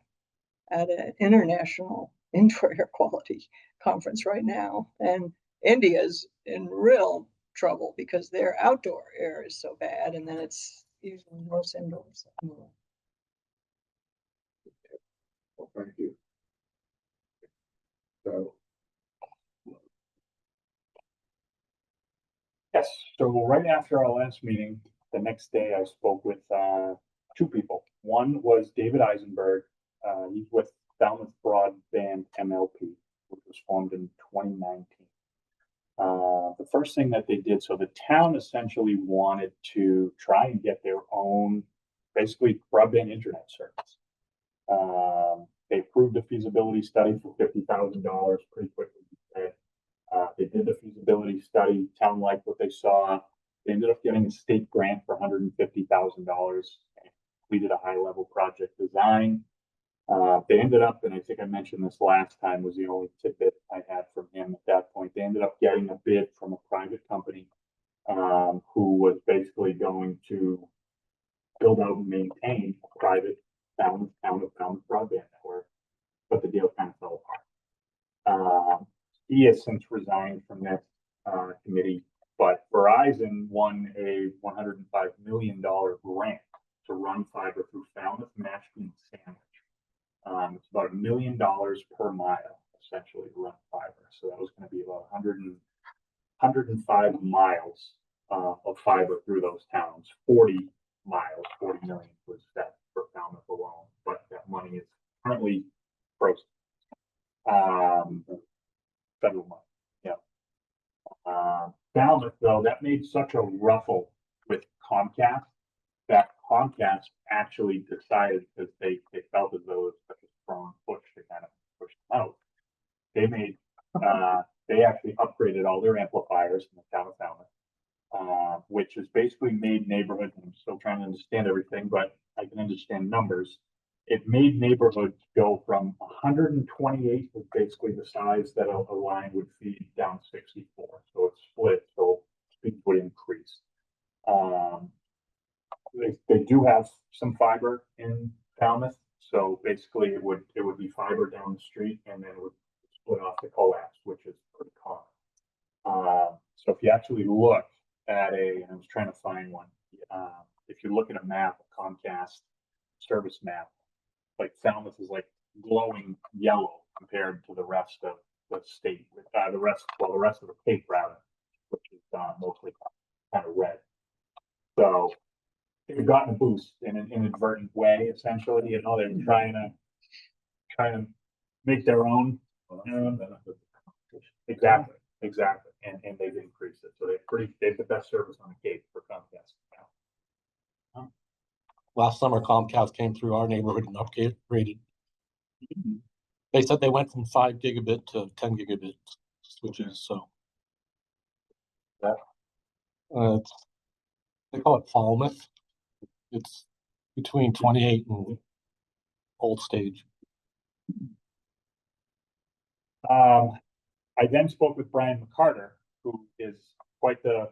at an international indoor air quality conference right now, and India's in real trouble because their outdoor air is so bad, and then it's usually worse indoors. Well, thank you. So, Yes, so right after our last meeting, the next day I spoke with two people. One was David Eisenberg. He's with Falmouth Broadband MLP, which was formed in 2019. The first thing that they did, so the town essentially wanted to try and get their own, basically, broadband internet service. They approved a feasibility study for $50,000 pretty quickly. They did the feasibility study, town liked what they saw. They ended up getting a state grant for $150,000 and completed a high-level project design. They ended up, and I think I mentioned this last time, was the only tidbit I had from him at that point. They ended up getting a bid from a private company who was basically going to build out and maintain a private town of Falmouth broadband network, but the deal kind of fell apart. He has since resigned from that committee, but Verizon won a $105 million grant to run fiber through Falmouth, Mashpee, and Sandwich. It's about $1 million per mile, essentially, to run fiber. So that was going to be about 105 miles of fiber through those towns. 40 miles, 40 million was set for Falmouth alone, but that money is currently frozen. Federal money, yeah. Falmouth, though, that made such a ruffle with Comcast that Comcast actually decided, because they felt as though it was such a strong push to kind of push them out. They actually upgraded all their amplifiers in the town of Falmouth, which has basically made neighborhoods, I'm still trying to understand everything, but I can understand numbers. It made neighborhoods go from 128, was basically the size that a line would feed, down 64. So it's split, so speed would increase. They do have some fiber in Falmouth, so basically it would be fiber down the street, and then it would split off the coax, which is pretty common. So if you actually look at I was trying to find one. If you look at a map, a Comcast service map, like Falmouth is like glowing yellow compared to the rest of the state, the rest of the Cape rather, which is mostly kind of red. So they've gotten a boost in an inadvertent way, essentially. You know, they're trying to make their own. Exactly, and they've increased it. So they've the best service on the Cape for Comcast now. Last summer Comcast came through our neighborhood and upgraded. They said they went from 5 gigabit to 10 gigabit switches, so. Yeah. They call it Falmouth. It's between 28 and Old Stage. I then spoke with Brian McCarter, who is quite the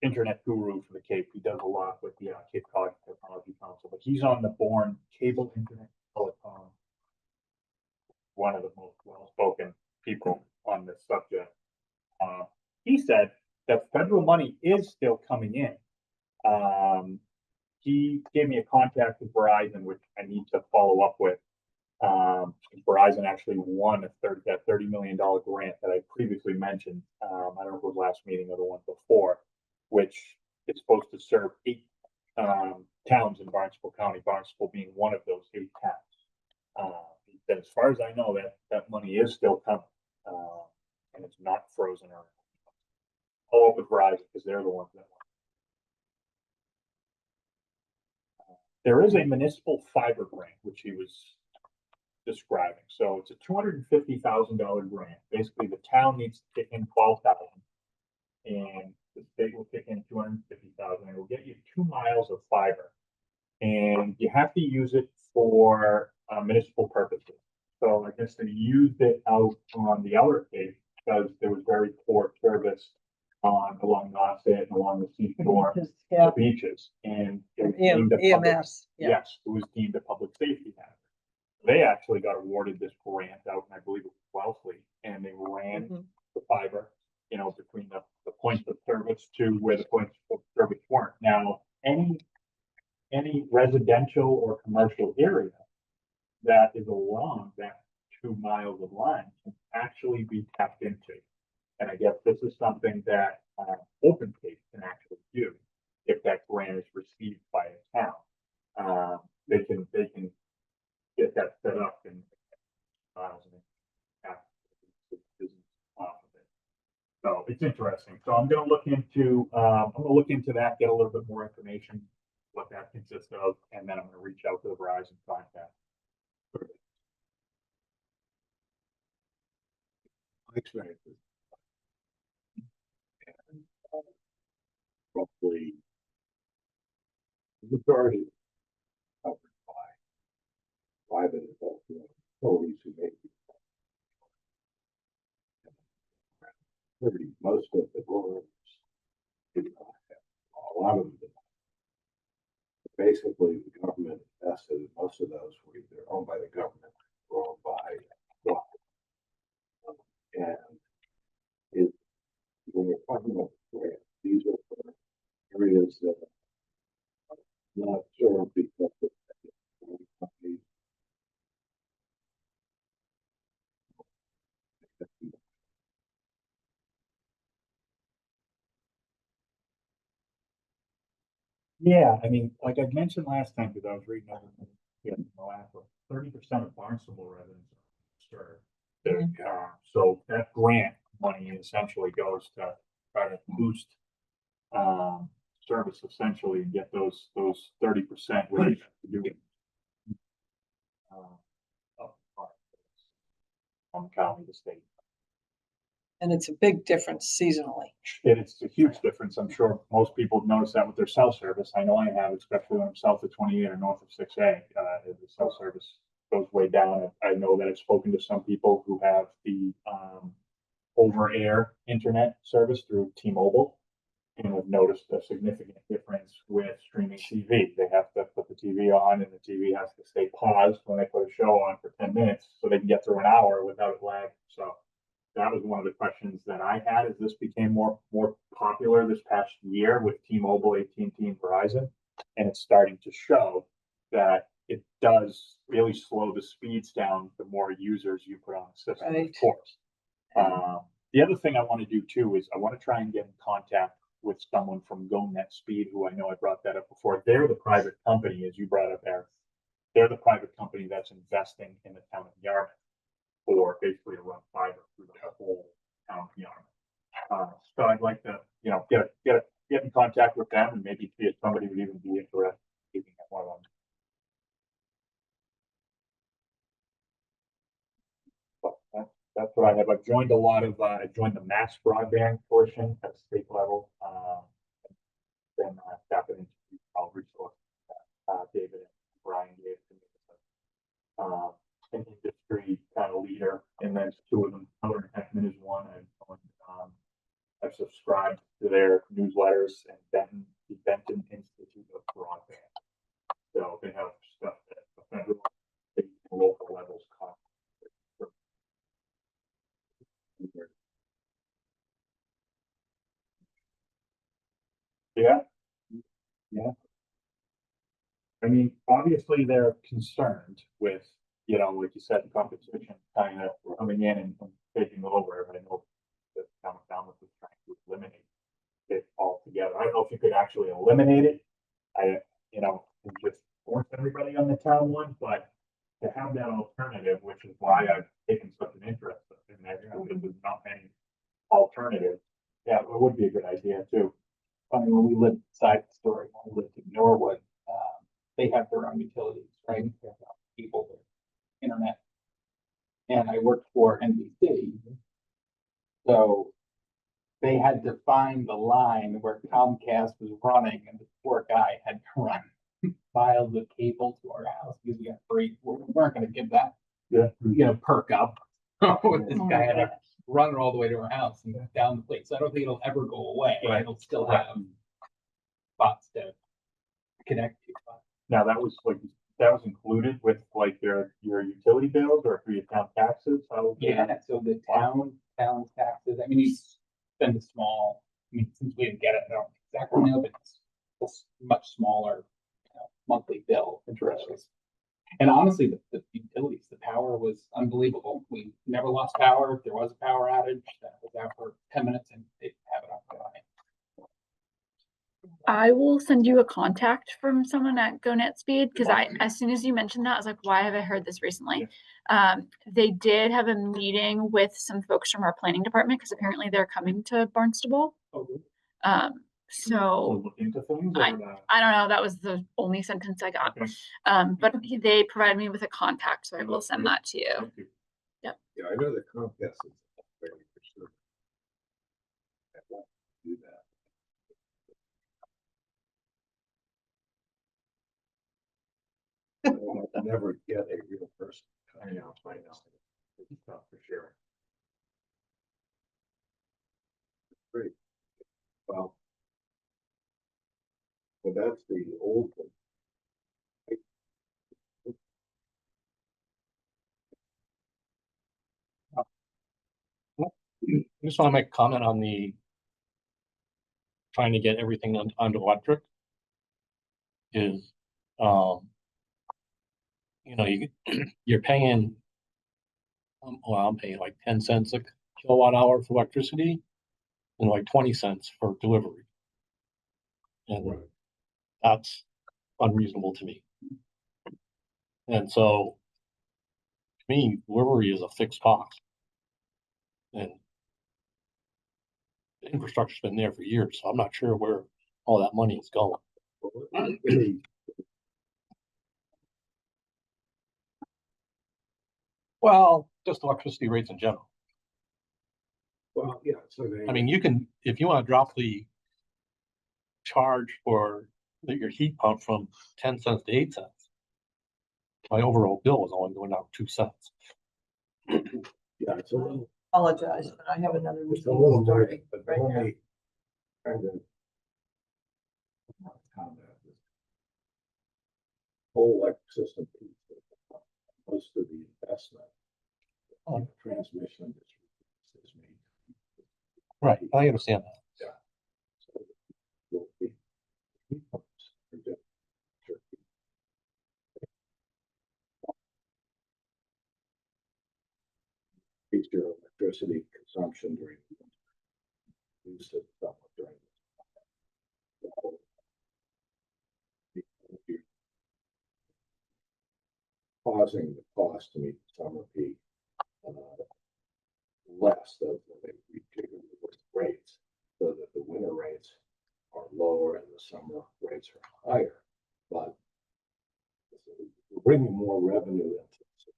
internet guru for the Cape. He does a lot with the Cape Cod Technology Council, but he's on the Bourne Cable Internet Telecom, one of the most well-spoken people on this subject. He said that federal money is still coming in. He gave me a contact with Verizon, which I need to follow up with. Verizon actually won that $30 million grant that I previously mentioned. I don't know if it was last meeting or the one before, which is supposed to serve 8 towns in Barnstable County, Barnstable being one of those 8 towns. As far as I know, that money is still coming, and it's not frozen or follow up with Verizon because they're the ones that want. There is a municipal fiber grant, which he was describing. So it's a $250,000 grant. Basically, the town needs to kick in $12,000, and the state will kick in $250,000. It will get you 2 miles of fiber, and you have to use it for municipal purposes. So I guess they used it out on the outer Cape because there was very poor service along Nauset and along the seashore, Yeah, the beaches, and it was deemed a public, EMS, yeah. yes, it was deemed a public safety hazard. They actually got awarded this grant out, and I believe it was Wellesley, and they ran the fiber, you know, between the points of service to where the points of service weren't. Now, any residential or commercial area that is along that 2 miles of line can actually be tapped into. And I guess this is something that Open Cape can actually do if that grant is received by a town. They can get that set up in miles and business off of it. So it's interesting. So I'm going to look into that, get a little bit more information, what that consists of, and then I'm going to reach out to the Verizon contact. Experiences. Roughly the majority covered by private authorities who make most of the roads. A lot of them. Basically, the government invested in most of those were either owned by the government or owned by what. And it, when you're talking about grants, these are for areas that are not served because of companies. Yeah, I mean, like I mentioned last time, because I was reading over the last one, 30% of Barnstable residents are served. So that grant money essentially goes to try to boost service essentially and get those 30% where you have to do it. Up from county to state. And it's a big difference seasonally. And it's a huge difference. I'm sure most people have noticed that with their cell service. I know I have, especially when I'm south of 28 or north of 6A. The cell service goes way down. I know that I've spoken to some people who have the over-air internet service through T-Mobile and have noticed a significant difference with streaming TV. They have to put the TV on and the TV has to stay paused when they put a show on for 10 minutes so they can get through an hour without a lag. So that was one of the questions that I had as this became more popular this past year with T-Mobile, AT&T, and Verizon. And it's starting to show that it does really slow the speeds down the more users you put on the system, Right. of course. The other thing I want to do too is I want to try and get in contact with someone from GoNet Speed, who I know I brought that up before. They're the private company, as you brought up, Eric. They're the private company that's investing in the town of Yarmouth for basically to run fiber through the whole town of Yarmouth. So I'd like to, get in contact with them and maybe see if somebody would even be interested in keeping one of them. But that's what I have. I've joined a lot of, I joined the mass broadband portion at state level. Then tapping into all resources that David and Brian gave to me. An industry kind of leader, and then two of them, Color and Heckman is one. I've subscribed to their newsletters and the Benton Institute of Broadband. So they have stuff that the federal, state, and local levels cost. Yeah. Yeah. I mean, obviously they're concerned with, like you said, the competition kind of coming in and taking over. I know that town of Falmouth was trying to eliminate it altogether. I don't know if you could actually eliminate it. And just force everybody on the town one, but to have that alternative, which is why I've taken such an interest in that, because there's not many alternatives. Yeah, it would be a good idea too. Funny, when we lived side story, when we lived in Norwood, they have their own utilities, right? They have people, their internet. And I worked for NBC. So they had to find the line where Comcast was running, and the poor guy had to run miles of cable to our house because we got free. We weren't going to give that, perk up. This guy had to run it all the way to our house and down the place. So I don't think it'll ever go away. Right. It'll still have spots to connect to. Now that was included with like your utility bills or for your town taxes? Yeah, so the town taxes, I mean, you spend since we didn't get it, I don't exactly know, but it's much smaller, monthly bill. Interesting. And honestly, the utilities, the power was unbelievable. We never lost power. If there was a power outage, that was out for 10 minutes and they'd have it up and running. I will send you a contact from someone at GoNet Speed because as soon as you mentioned that, I was like, why have I heard this recently? They did have a meeting with some folks from our planning department because apparently they're coming to Barnstable. So Look into things. I don't know. That was the only sentence I got. Okay. But they provided me with a contact, so I will send that to you. Thank you. Yeah, I know that Comcast is very concerned. Do that. Never get a real person. I know. It's not for sure. Great. Well. But that's the old one. I just want to make a comment on the trying to get everything onto electric is, you know, you're paying, well, I'm paying like 10 cents a kilowatt hour for electricity and like 20 cents for delivery. And that's unreasonable to me. And so, to me, delivery is a fixed cost. And the infrastructure's been there for years, so I'm not sure where all that money is going. Well, just electricity rates in general. Well, yeah, so I mean, you can, if you want to drop the charge for your heat pump from 10 cents to 8 cents, my overall bill is only going down 2 cents. yeah, it's a little, Apologize, but I have another it's a meeting little more, starting but right now. only kind of. Comment. Whole electric system piece, most of the investment on transmission is made. Right, I understand that. So, will be heat pumps are different. Sure. Increase your electricity consumption during the winter. Use it somewhat during the summer. You're causing the cost to meet the summer peak less of the rates, so that the winter rates are lower and the summer rates are higher. But we're bringing more revenue into the system.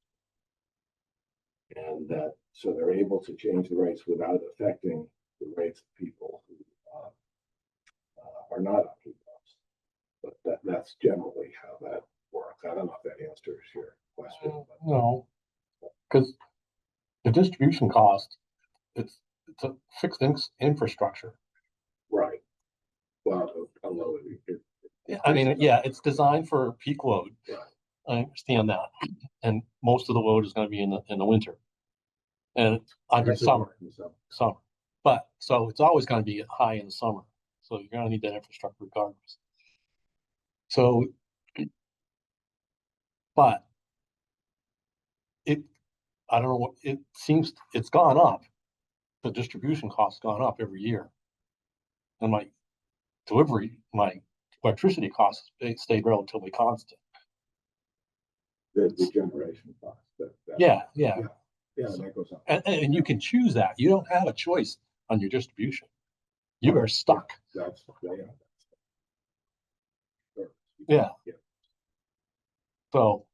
And that, so they're able to change the rates without affecting the rates of people who are not on heat pumps. But that's generally how that works. I don't know if that answers your question. But No, because the distribution cost, it's a fixed infrastructure. right. Well, although I mean, yeah, it's designed for peak load. Right. I understand that, and most of the load is going to be in the winter, and under summer. But so it's always going to be high in the summer. So you're going to need that infrastructure regardless. So, but I don't know what it seems. It's gone up. The distribution costs gone up every year, and my electricity costs stayed relatively constant. The generation cost. Yeah. Yeah, that goes up. And you can choose that. You don't have a choice on your distribution. You are stuck. That's Yeah. So,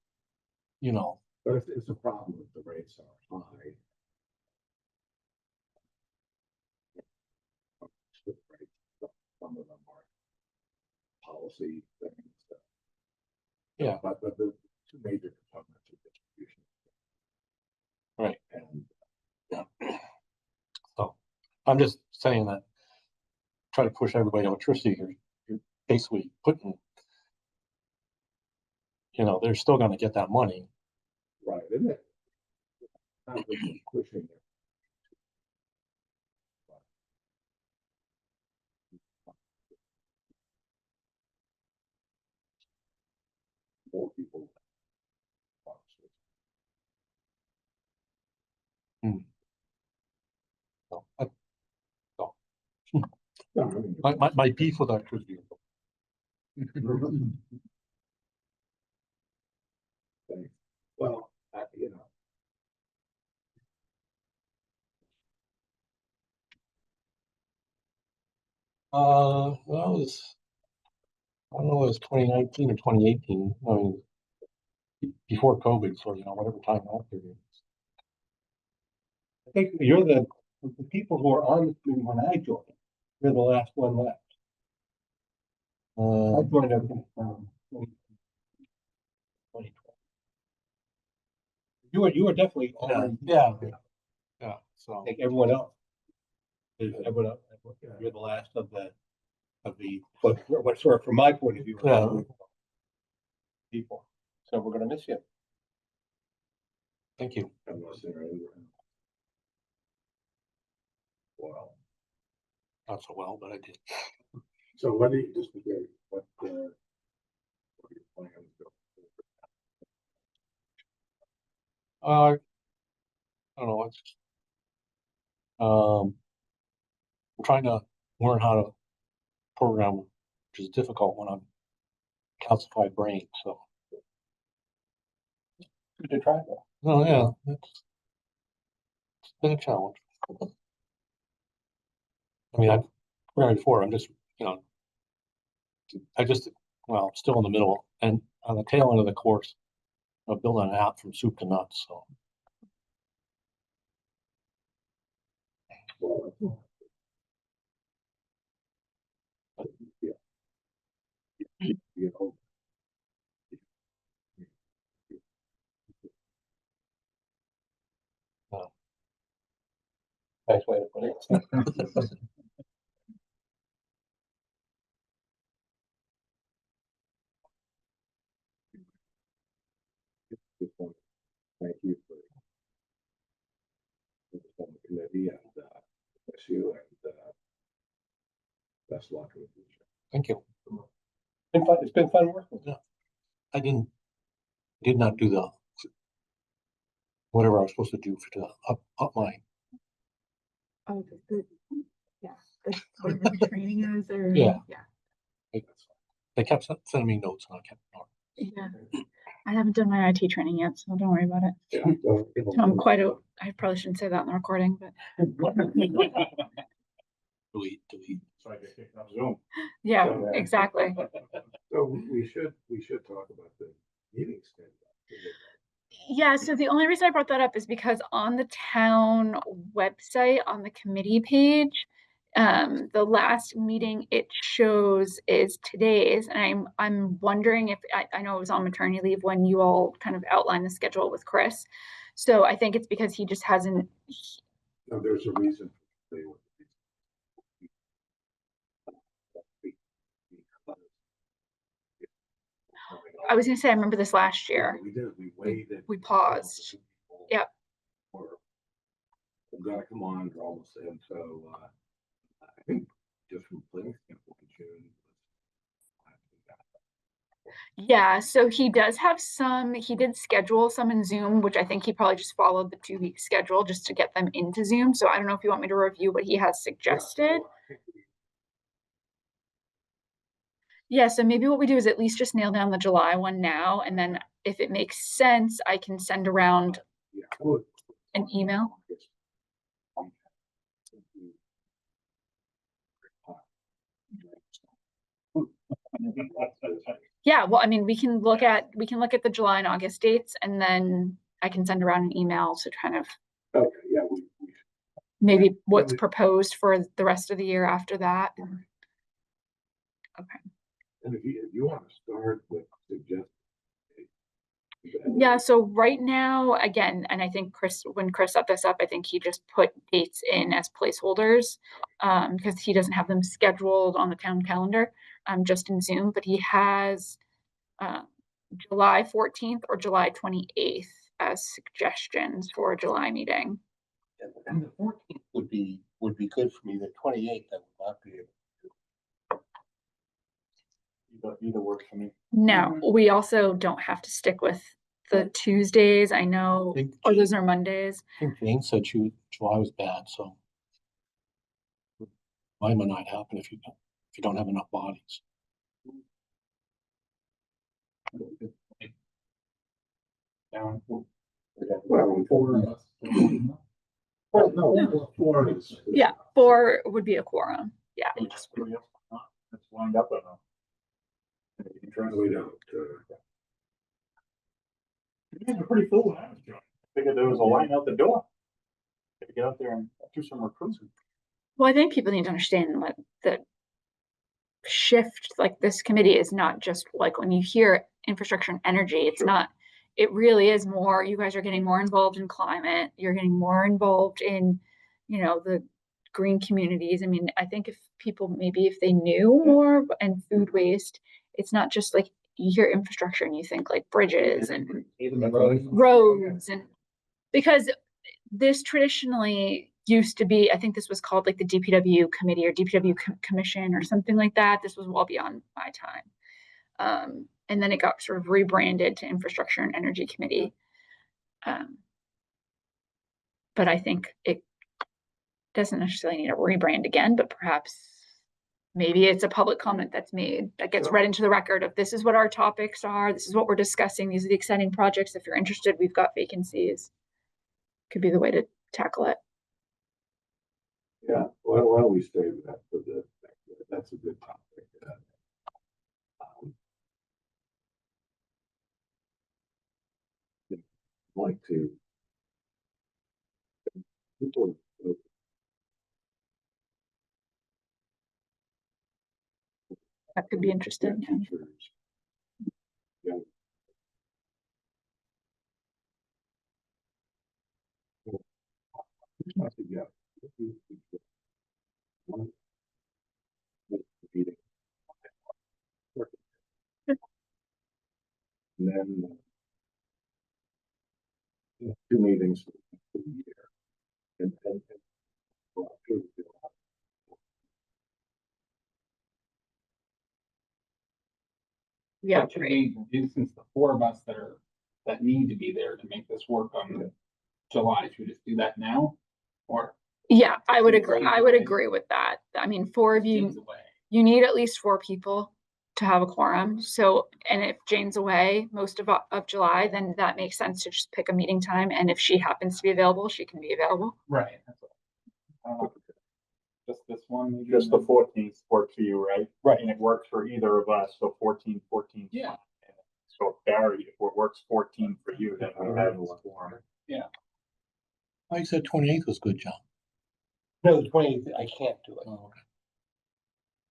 you know, But if it's a problem if the rates are high. Some of them are policy things. Yeah. But the two major components of distribution. Right. And so I'm just saying that try to push everybody electricity. You're basically putting, they're still going to get that money. right, isn't it? Not really pushing it. More people. So, No, I mean, my beef with electricity. well, Well, I don't know, it was 2019 or 2018. I mean, before COVID, so whatever time that period is. I think you're the people who are on the committee when I joined. You're the last one left. I joined up in 2019. You were definitely. Yeah, already- yeah, so. Like everyone else. Everyone else, you're the last of the, what sort of, from my point of view. Yeah. People, so we're gonna miss you. Thank you. Unless they're in. Wow. Not so well, but I did. So what do you, just, what are your plans? I don't know, it's, I'm trying to learn how to program, which is difficult when I'm calcified brain, so. Good to try though. Oh, yeah, it's been a challenge. I mean, I've programmed before, I'm just, you know, well, I'm still in the middle and on the tail end of the course, I'm building an app from soup to nuts, so. You know, Nice way to put it. just want to thank you for on the committee and, bless you and, best luck in the future. Thank you. It's been fun working with you. I did not do the whatever I was supposed to do for the up my, Oh, yeah, whatever the training is or. Yeah. Yeah. they kept sending me notes and I kept ignoring. Yeah. I haven't done my IT training yet, so don't worry about it. Yeah. I'm I probably shouldn't say that in the recording, but Delete. So I get kicked off Zoom. yeah, So, exactly. So we should talk about the meeting schedule. Yeah, so the only reason I brought that up is because on the town website, on the committee page, the last meeting it shows is today's, and I'm wondering if I know it was on maternity leave when you all kind of outlined the schedule with Chris. So I think it's because he just hasn't. No, there's a reason. They were. I was gonna say I remember this last year. We did, we waited. We paused. Yep. We've got to come on, we're almost in, so, I think just from planning standpoint, June. Yeah, so he does have some, he did schedule some in Zoom, which I think he probably just followed the 2-week schedule just to get them into Zoom. So I don't know if you want me to review what he has suggested. Yeah, so maybe what we do is at least just nail down the July one now, and then if it makes sense, I can send around Yeah, I would. an email. Yeah, well, I mean, we can look at the July and August dates, and then I can send around an email to kind of Okay, yeah, we maybe what's proposed for the rest of the year after that. Okay. and if you want to start with suggest. Yeah, so right now, again, and I think when Chris set this up, I think he just put dates in as placeholders, because he doesn't have them scheduled on the town calendar, just in Zoom, but he has July 14th or July 28th as suggestions for a July meeting. And the 14th would be good for me. The 28th, I would not be able to. Either works for me. No, we also don't have to stick with the Tuesdays, I know, or those are Mondays. I think Jane said July was bad, so. Why might not happen if you don't have enough bodies. Down. Well, four is. Yeah, 4 would be a quorum. Yeah. Let's wind up on We don't, These are pretty full when I was joining. Figured there was a line out the door. Had to get out there and do some recruiting. Well, I think people need to understand that the shift, like this committee is not just like when you hear infrastructure and energy, it's not, it really is more, you guys are getting more involved in climate, you're getting more involved in, the green communities. I mean, I think if people, maybe if they knew more and food waste, it's not just like you hear infrastructure and you think like bridges and roads and, because this traditionally used to be, I think this was called like the DPW committee or DPW commission or something like that. This was well beyond my time. And then it got sort of rebranded to infrastructure and energy committee. But I think it doesn't necessarily need a rebrand again, but perhaps maybe it's a public comment that's made that gets read into the record of this is what our topics are. This is what we're discussing. These are the exciting projects. If you're interested, we've got vacancies. Could be the way to tackle it. Yeah, why don't we save that for that's a good topic. Like to. People, That could be interesting. Yeah. teachers, yeah. Yeah. And then 2 meetings for the year. And well, Yeah, What should great. we do, since the 4 of us that need to be there to make this work on July, should we just do that now? Or? Yeah, I would Jane's agree. away. I would agree with that. I mean, 4 of Jane's you, away. you need at least 4 people to have a quorum. So, and if Jane's away most of July, then that makes sense to just pick a meeting time. And if she happens to be available, she can be available. Right. That's what- Just this one, maybe? Just the 14th works for you, right? Right. And it works for either of us, so 14. Yeah. So Barry, if it works 14 for you, then we have a quorum. I said 28th was good, John. No, the 20th, I can't do it. Oh, okay.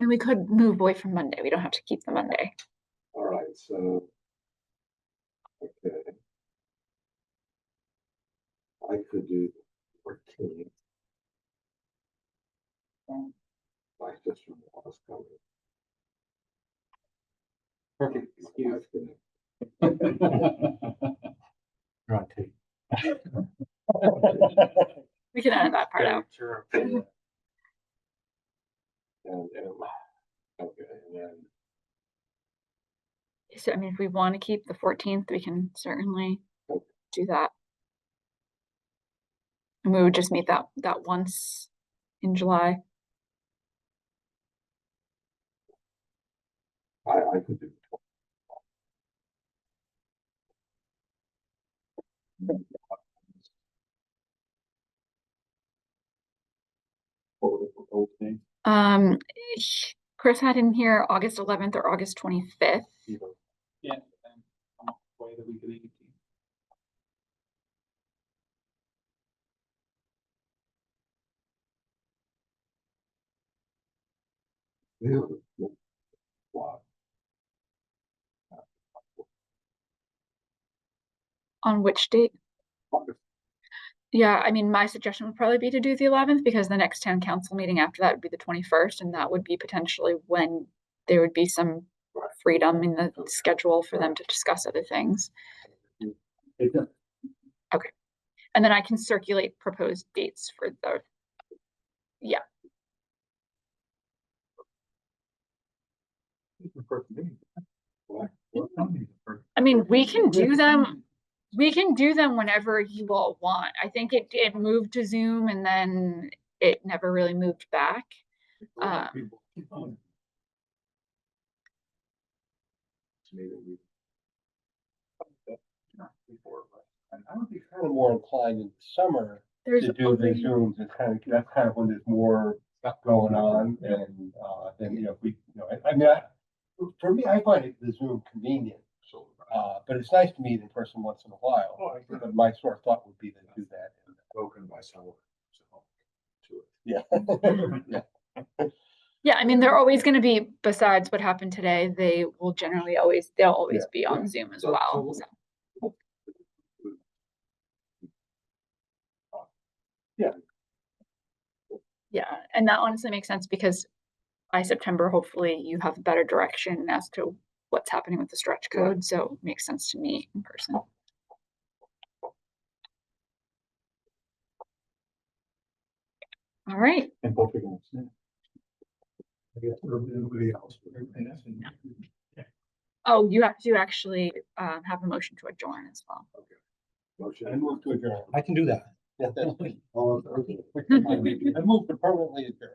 And we could move away from Monday. We don't have to keep the Monday. all right, so. Okay. I could do 14. My sister was coming. Perfect excuse. You're on tape. We can edit that part out. Sure. And, okay, and then, So, I mean, if we want to keep the 14th, we can certainly do that. And we would just meet that once in July. I could do. What were the proposed dates? Chris had in here August 11th or August 25th. Either. Yeah. And I'm away the week of the 18th. Yeah. Wow. On which date? Yeah, I mean, my suggestion would probably be to do the 11th because the next town council meeting after that would be the 21st, and that would be potentially when there would be some freedom in the schedule for them to discuss other things. Okay. And then I can circulate proposed dates for the, yeah. I mean, we can do them. We can do them whenever you all want. I think it moved to Zoom and then it never really moved back. I would be kind of more inclined in the summer There's to do the always- Zooms. It's kind of, that's kind of when there's more stuff going on and, then, if we, I mean, for me, I find the Zoom convenient. But it's nice to meet in person once in a while. But my sort of thought would be to do that. Spoken by someone. Yeah. Yeah. Yeah, I mean, they're always going to be, besides what happened today, they'll always be on Zoom as well. So. Yeah, and that honestly makes sense because by September, hopefully you have a better direction as to what's happening with the stretch code, so it makes sense to meet in person. All right, And both are gonna snap. Everybody else. oh, you have to actually have a motion to adjourn as well. Motion. I move to adjourn. I can do that. All in favor? I move to permanently adjourn.